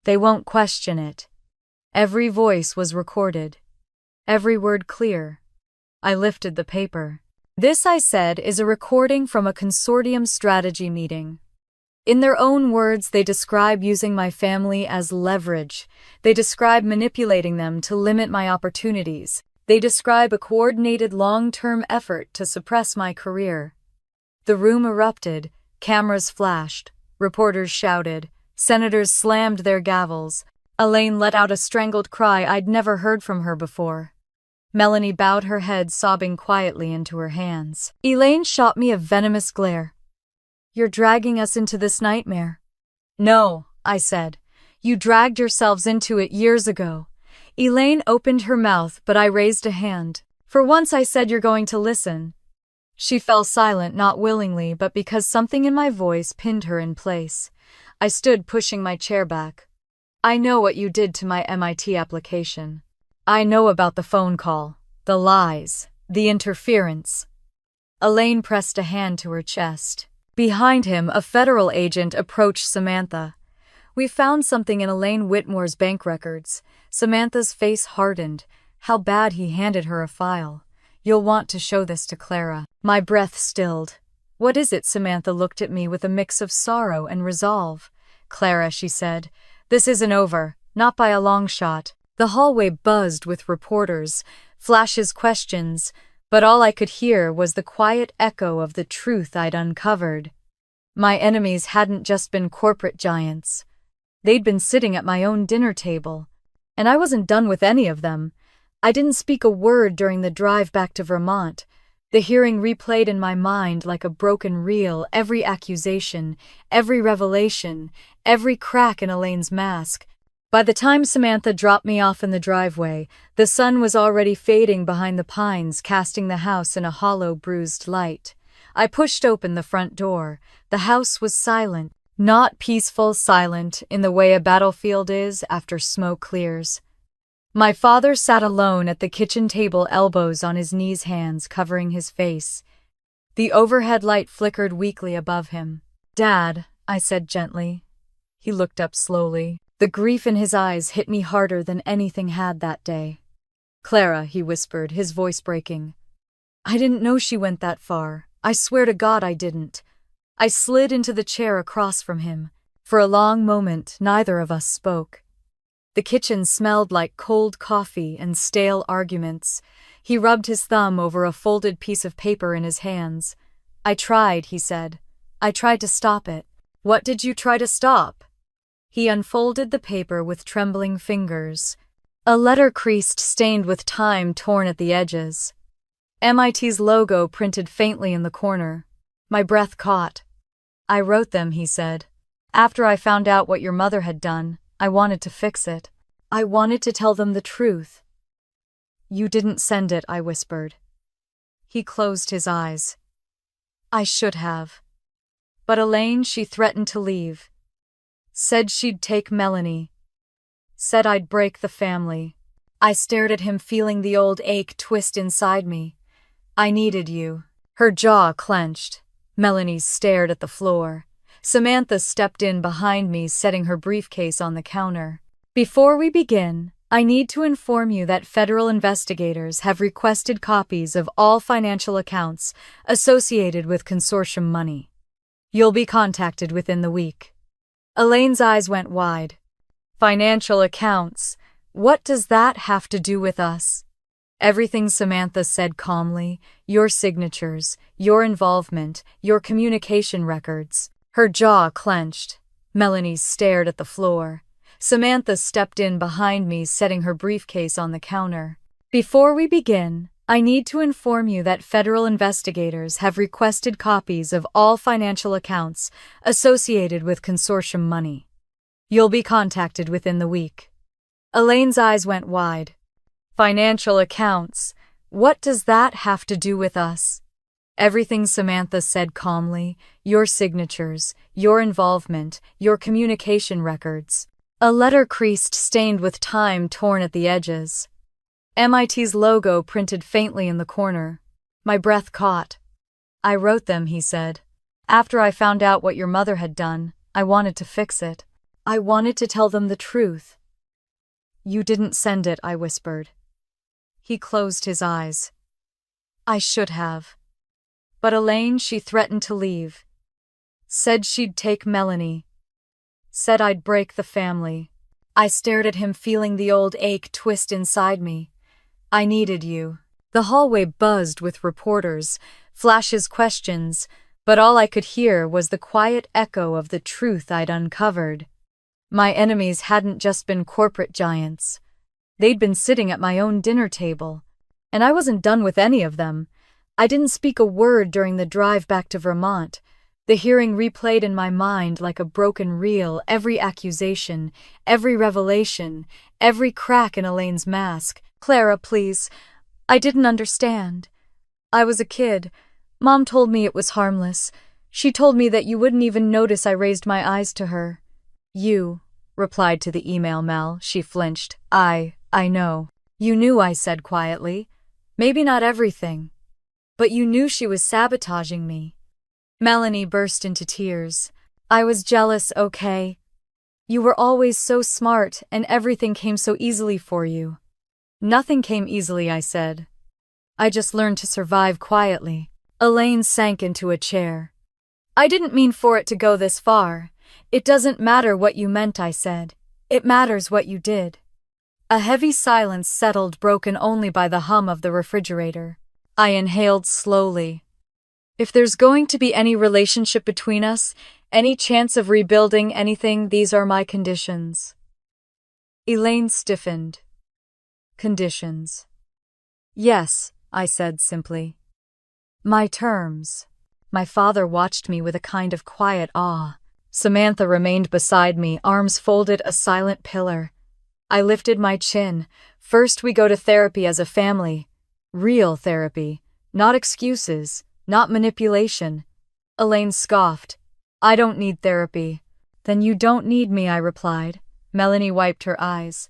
They won't question it." Every voice was recorded. Every word clear. I lifted the paper. "This," I said, "is a recording from a consortium strategy meeting." In their own words, they describe using my family as leverage. They describe manipulating them to limit my opportunities. They describe a coordinated long-term effort to suppress my career. The room erupted. Cameras flashed. Reporters shouted. Senators slammed their gavels. Elaine let out a strangled cry I'd never heard from her before. Melanie bowed her head, sobbing quietly into her hands. Elaine shot me a venomous glare. "You're dragging us into this nightmare." "No," I said. "You dragged yourselves into it years ago." Elaine opened her mouth, but I raised a hand. "For once," I said, "you're going to listen." She fell silent, not willingly, but because something in my voice pinned her in place. I stood, pushing my chair back. "I know what you did to my MIT application. I know about the phone call, the lies, the interference." Elaine pressed a hand to her chest. Behind him, a federal agent approached Samantha. "We found something in Elaine Whitmore's bank records." Samantha's face hardened. How bad he handed her a file. "You'll want to show this to Clara." My breath stilled. "What is it?" Samantha looked at me with a mix of sorrow and resolve. "Clara," she said, "this isn't over, not by a long shot." The hallway buzzed with reporters, flashes, questions, but all I could hear was the quiet echo of the truth I'd uncovered. My enemies hadn't just been corporate giants. They'd been sitting at my own dinner table. And I wasn't done with any of them. I didn't speak a word during the drive back to Vermont. The hearing replayed in my mind like a broken reel, every accusation, every revelation, every crack in Elaine's mask. By the time Samantha dropped me off in the driveway, the sun was already fading behind the pines, casting the house in a hollow, bruised light. I pushed open the front door. The house was silent, not peaceful, silent in the way a battlefield is after smoke clears. My father sat alone at the kitchen table, elbows on his knees, hands covering his face. The overhead light flickered weakly above him. "Dad," I said gently. He looked up slowly. The grief in his eyes hit me harder than anything had that day. "Clara," he whispered, his voice breaking. "I didn't know she went that far. I swear to God I didn't." I slid into the chair across from him. For a long moment, neither of us spoke. The kitchen smelled like cold coffee and stale arguments. He rubbed his thumb over a folded piece of paper in his hands. "I tried," he said. "I tried to stop it." "What did you try to stop?" He unfolded the paper with trembling fingers. A letter creased, stained with time, torn at the edges. MIT's logo printed faintly in the corner. My breath caught. "I wrote them," he said. "After I found out what your mother had done, I wanted to fix it. I wanted to tell them the truth." "You didn't send it," I whispered. He closed his eyes. "I should have. But Elaine, she threatened to leave. Said she'd take Melanie. Said I'd break the family. I stared at him, feeling the old ache twist inside me. I needed you. Her jaw clenched. Melanie stared at the floor. Samantha stepped in behind me, setting her briefcase on the counter. Before we begin, I need to inform you that federal investigators have requested copies of all financial accounts associated with consortium money. You'll be contacted within the week. Elaine's eyes went wide. Financial accounts? What does that have to do with us? Everything, Samantha said calmly. Your signatures, your involvement, your communication records. Her jaw clenched. Melanie stared at the floor. Samantha stepped in behind me, setting her briefcase on the counter. Before we begin, I need to inform you that federal investigators have requested copies of all financial accounts associated with consortium money. You'll be contacted within the week. Elaine's eyes went wide. Financial accounts? What does that have to do with us? Everything, Samantha said calmly. Your signatures, your involvement, your communication records. A letter creased, stained with time, torn at the edges. MIT's logo printed faintly in the corner. My breath caught. I wrote them, he said. After I found out what your mother had done, I wanted to fix it. I wanted to tell them the truth. You didn't send it, I whispered. He closed his eyes. I should have. But Elaine, she threatened to leave. Said she'd take Melanie. Said I'd break the family. I stared at him, feeling the old ache twist inside me. I needed you. The hallway buzzed with reporters, flashes, questions, but all I could hear was the quiet echo of the truth I'd uncovered. My enemies hadn't just been corporate giants. They'd been sitting at my own dinner table, and I wasn't done with any of them. I didn't speak a word during the drive back to Vermont. The hearing replayed in my mind like a broken reel, every accusation, every revelation, every crack in Elaine's mask. Clara, please. I didn't understand. I was a kid. Mom told me it was harmless. She told me that you wouldn't even notice I raised my eyes to her. You replied to the email, Mel. She flinched. I know. You knew, I said quietly. Maybe not everything, but you knew she was sabotaging me. Melanie burst into tears. I was jealous, okay? You were always so smart, and everything came so easily for you. Nothing came easily, I said. I just learned to survive quietly. Elaine sank into a chair. I didn't mean for it to go this far. It doesn't matter what you meant, I said. It matters what you did. A heavy silence settled, broken only by the hum of the refrigerator. I inhaled slowly. If there's going to be any relationship between us, any chance of rebuilding anything, these are my conditions. Elaine stiffened. Conditions. Yes, I said simply. My terms. My father watched me with a kind of quiet awe. Samantha remained beside me, arms folded, a silent pillar. I lifted my chin. First, we go to therapy as a family. Real therapy. Not excuses. Not manipulation. Elaine scoffed. I don't need therapy. Then you don't need me, I replied. Melanie wiped her eyes.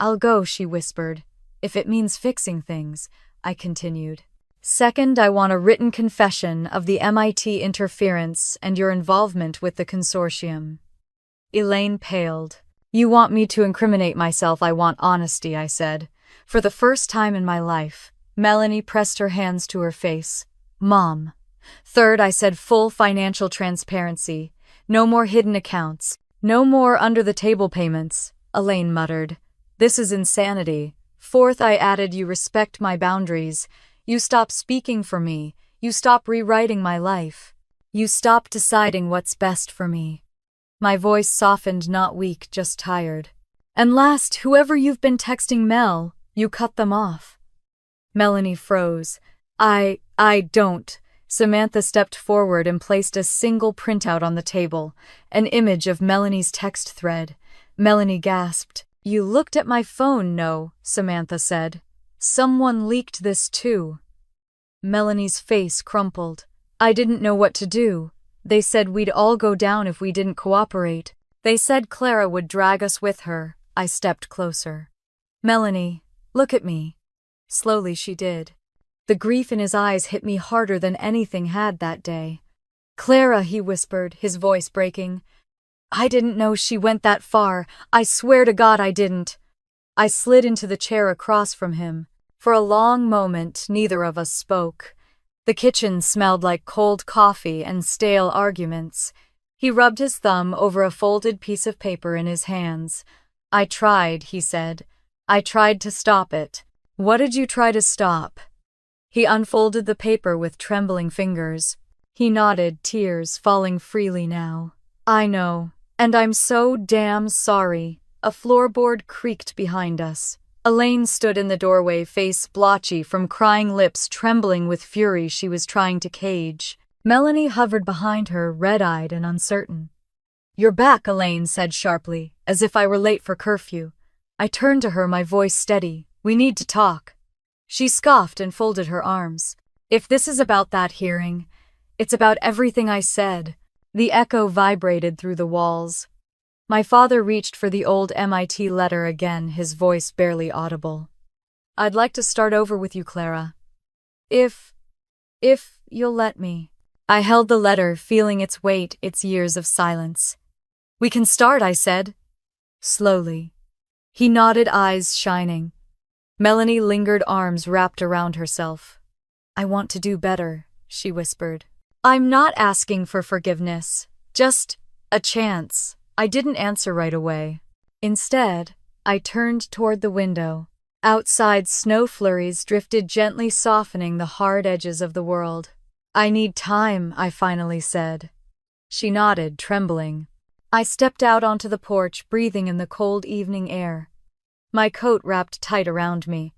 I'll go, she whispered. If it means fixing things, I continued. Second, I want a written confession of the MIT interference and your involvement with the consortium. Elaine paled. You want me to incriminate myself? I want honesty, I said. For the first time in my life. Melanie pressed her hands to her face. Mom. Third, I said, full financial transparency. No more hidden accounts. No more under-the-table payments, Elaine muttered. This is insanity. Fourth, I added, you respect my boundaries. You stop speaking for me. You stop rewriting my life. You stop deciding what's best for me. My voice softened, not weak, just tired. And last, whoever you've been texting Mel, you cut them off. Melanie froze. I don't. Samantha stepped forward and placed a single printout on the table, an image of Melanie's text thread. Melanie gasped. You looked at my phone? No, Samantha said. Someone leaked this too. Melanie's face crumpled. I didn't know what to do. They said we'd all go down if we didn't cooperate. They said Clara would drag us with her. I stepped closer. Melanie, Look at me. Slowly she did. The grief in his eyes hit me harder than anything had that day. Clara, he whispered, his voice breaking. I didn't know she went that far. I swear to God I didn't. I slid into the chair across from him. For a long moment, neither of us spoke. The kitchen smelled like cold coffee and stale arguments. He rubbed his thumb over a folded piece of paper in his hands. I tried, he said. I tried to stop it. What did you try to stop? He unfolded the paper with trembling fingers. He nodded, tears falling freely now. I know. And I'm so damn sorry. A floorboard creaked behind us. Elaine stood in the doorway, face blotchy from crying lips trembling with fury she was trying to cage. Melanie hovered behind her, red-eyed and uncertain. You're back, Elaine said sharply, as if I were late for curfew. I turned to her, my voice steady. We need to talk. She scoffed and folded her arms. If this is about that hearing, it's about everything I said. The echo vibrated through the walls. My father reached for the old MIT letter again, his voice barely audible. I'd like to start over with you, Clara. If you'll let me. I held the letter, feeling its weight, its years of silence. We can start, I said. Slowly. He nodded, eyes shining. Melanie lingered, arms wrapped around herself. I want to do better, she whispered. I'm not asking for forgiveness, just a chance. I didn't answer right away. Instead, I turned toward the window. Outside, snow flurries drifted gently, softening the hard edges of the world. I need time, I finally said. She nodded, trembling. I stepped out onto the porch, breathing in the cold evening air. My coat wrapped tight around me.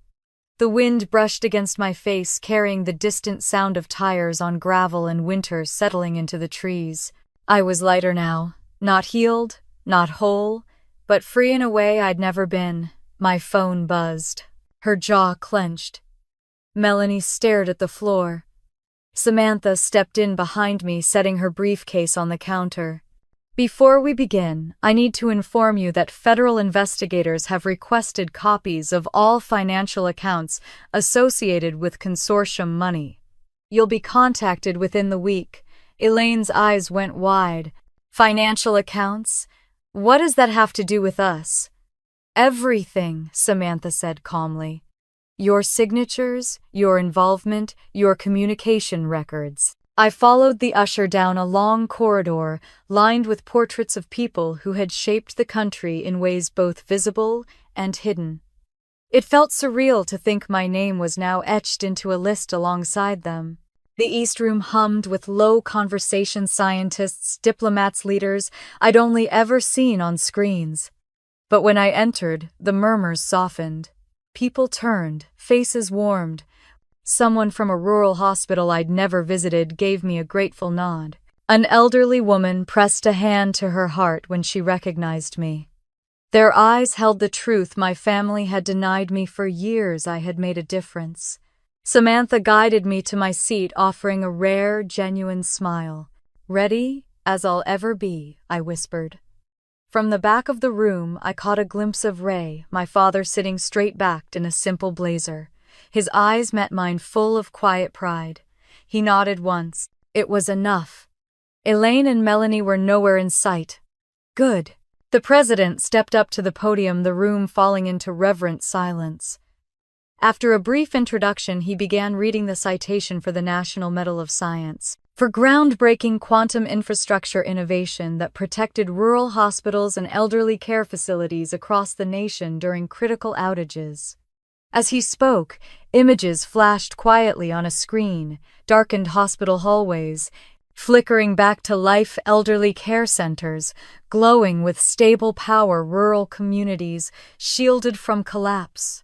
The wind brushed against my face, carrying the distant sound of tires on gravel and winter settling into the trees. I was lighter now, not healed, not whole, but free in a way I'd never been. My phone buzzed. Her jaw clenched. Melanie stared at the floor. Samantha stepped in behind me, setting her briefcase on the counter. Before we begin, I need to inform you that federal investigators have requested copies of all financial accounts associated with consortium money. You'll be contacted within the week. Elaine's eyes went wide. Financial accounts? What does that have to do with us? Everything, Samantha said calmly. Your signatures, your involvement, your communication records. I followed the usher down a long corridor lined with portraits of people who had shaped the country in ways both visible and hidden. It felt surreal to think my name was now etched into a list alongside them. The East Room hummed with low conversation, scientists, diplomats, leaders I'd only ever seen on screens. But when I entered, the murmurs softened. People turned, faces warmed. Someone from a rural hospital I'd never visited gave me a grateful nod. An elderly woman pressed a hand to her heart when she recognized me. Their eyes held the truth my family had denied me for years. I had made a difference. Samantha guided me to my seat, offering a rare, genuine smile. Ready as I'll ever be, I whispered. From the back of the room, I caught a glimpse of Ray, my father, sitting straight-backed in a simple blazer. His eyes met mine, full of quiet pride. He nodded once. It was enough. Elaine and Melanie were nowhere in sight. Good. The president stepped up to the podium, the room falling into reverent silence. After a brief introduction, he began reading the citation for the National Medal of Science for groundbreaking quantum infrastructure innovation that protected rural hospitals and elderly care facilities across the nation during critical outages. As he spoke, images flashed quietly on a screen, darkened hospital hallways, flickering back to life, elderly care centers, glowing with stable power, rural communities shielded from collapse.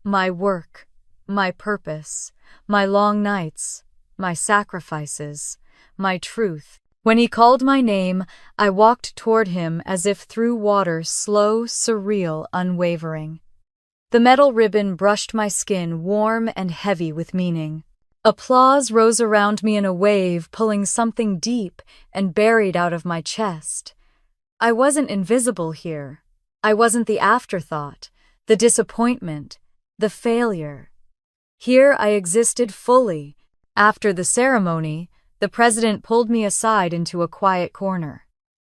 My work, my purpose, my long nights, my sacrifices, my truth. When he called my name, I walked toward him as if through water, slow, surreal, unwavering. The metal ribbon brushed my skin, warm and heavy with meaning. Applause rose around me in a wave, pulling something deep and buried out of my chest. I wasn't invisible here. I wasn't the afterthought, the disappointment. The failure. Here I existed fully. After the ceremony, the president pulled me aside into a quiet corner.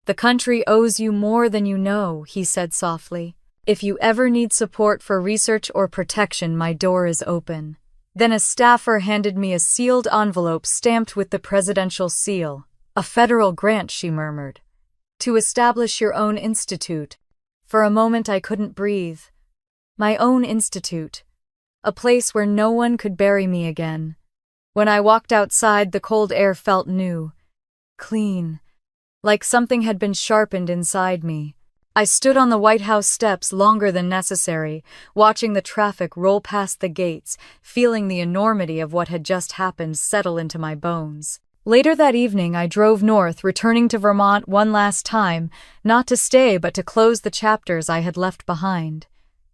"The country owes you more than you know," he said softly. "If you ever need support for research or protection, my door is open." Then a staffer handed me a sealed envelope stamped with the presidential seal. "A federal grant," she murmured, "to establish your own institute." For a moment I couldn't breathe. My own institute. A place where no one could bury me again. When I walked outside, the cold air felt new. Clean. Like something had been sharpened inside me. I stood on the White House steps longer than necessary, watching the traffic roll past the gates, feeling the enormity of what had just happened settle into my bones. Later that evening, I drove north, returning to Vermont one last time, not to stay but to close the chapters I had left behind.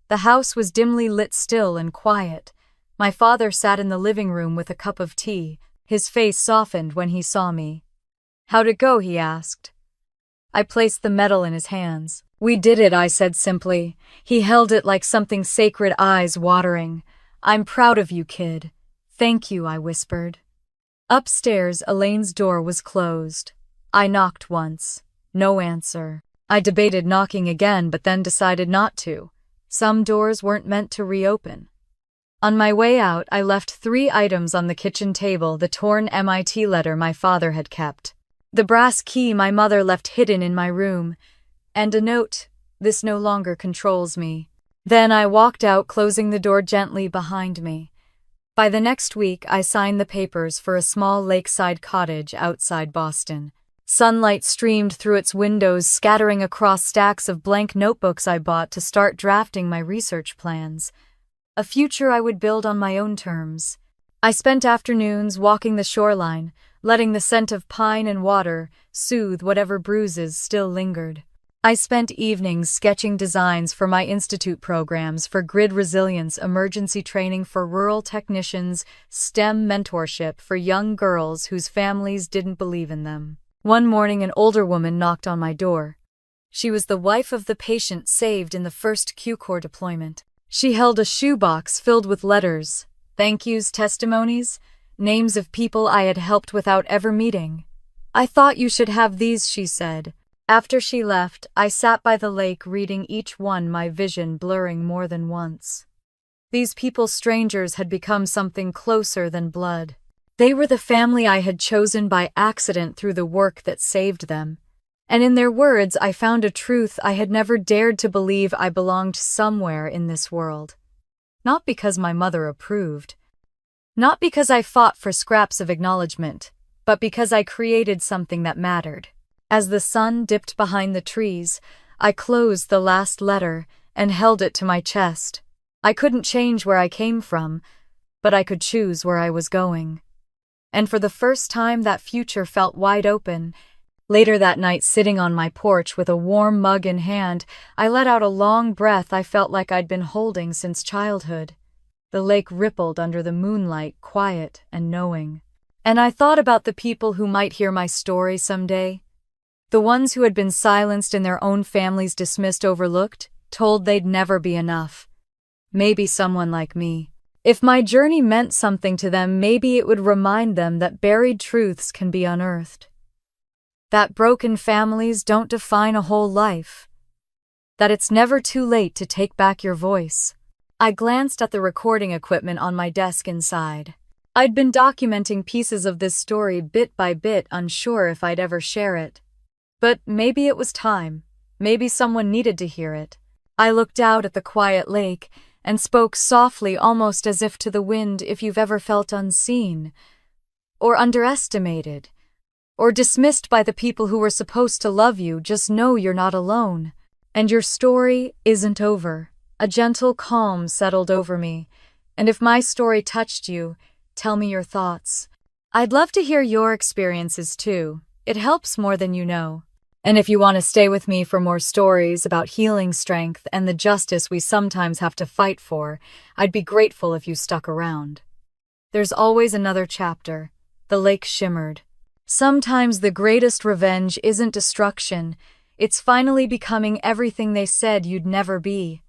The house was dimly lit, still and quiet. My father sat in the living room with a cup of tea. His face softened when he saw me. "How'd it go?" he asked. I placed the medal in his hands. "We did it," I said simply. He held it like something sacred, eyes watering. "I'm proud of you, kid." "Thank you," I whispered. Upstairs, Elaine's door was closed. I knocked once. No answer. I debated knocking again, but then decided not to. Some doors weren't meant to reopen. On my way out, I left 3 items on the kitchen table: the torn MIT letter my father had kept, the brass key my mother left hidden in my room, and a note: "This no longer controls me." Then I walked out, closing the door gently behind me. By the next week, I signed the papers for a small lakeside cottage outside Boston. Sunlight streamed through its windows, scattering across stacks of blank notebooks I bought to start drafting my research plans. A future I would build on my own terms. I spent afternoons walking the shoreline, letting the scent of pine and water soothe whatever bruises still lingered. I spent evenings sketching designs for my institute programs: for grid resilience, emergency training for rural technicians, STEM mentorship for young girls whose families didn't believe in them. One morning, an older woman knocked on my door. She was the wife of the patient saved in the first Q-Corps deployment. She held a shoebox filled with letters, thank yous, testimonies, names of people I had helped without ever meeting. "I thought you should have these," she said. After she left, I sat by the lake reading each one, my vision blurring more than once. These people, strangers, had become something closer than blood. They were the family I had chosen by accident through the work that saved them. And in their words, I found a truth I had never dared to believe: I belonged somewhere in this world. Not because my mother approved. Not because I fought for scraps of acknowledgement, but because I created something that mattered. As the sun dipped behind the trees, I closed the last letter and held it to my chest. I couldn't change where I came from, but I could choose where I was going. And for the first time, that future felt wide open. Later that night, sitting on my porch with a warm mug in hand, I let out a long breath I felt like I'd been holding since childhood. The lake rippled under the moonlight, quiet and knowing. And I thought about the people who might hear my story someday. The ones who had been silenced in their own families, dismissed, overlooked, told they'd never be enough. Maybe someone like me. If my journey meant something to them, maybe it would remind them that buried truths can be unearthed. That broken families don't define a whole life. That it's never too late to take back your voice. I glanced at the recording equipment on my desk inside. I'd been documenting pieces of this story bit by bit, unsure if I'd ever share it. But maybe it was time. Maybe someone needed to hear it. I looked out at the quiet lake and spoke softly, almost as if to the wind. If you've ever felt unseen, or underestimated, or dismissed by the people who were supposed to love you, just know you're not alone. And your story isn't over. A gentle calm settled over me. And if my story touched you, tell me your thoughts. I'd love to hear your experiences too. It helps more than you know. And if you want to stay with me for more stories about healing, strength, and the justice we sometimes have to fight for, I'd be grateful if you stuck around. There's always another chapter. The lake shimmered. Sometimes the greatest revenge isn't destruction. It's finally becoming everything they said you'd never be.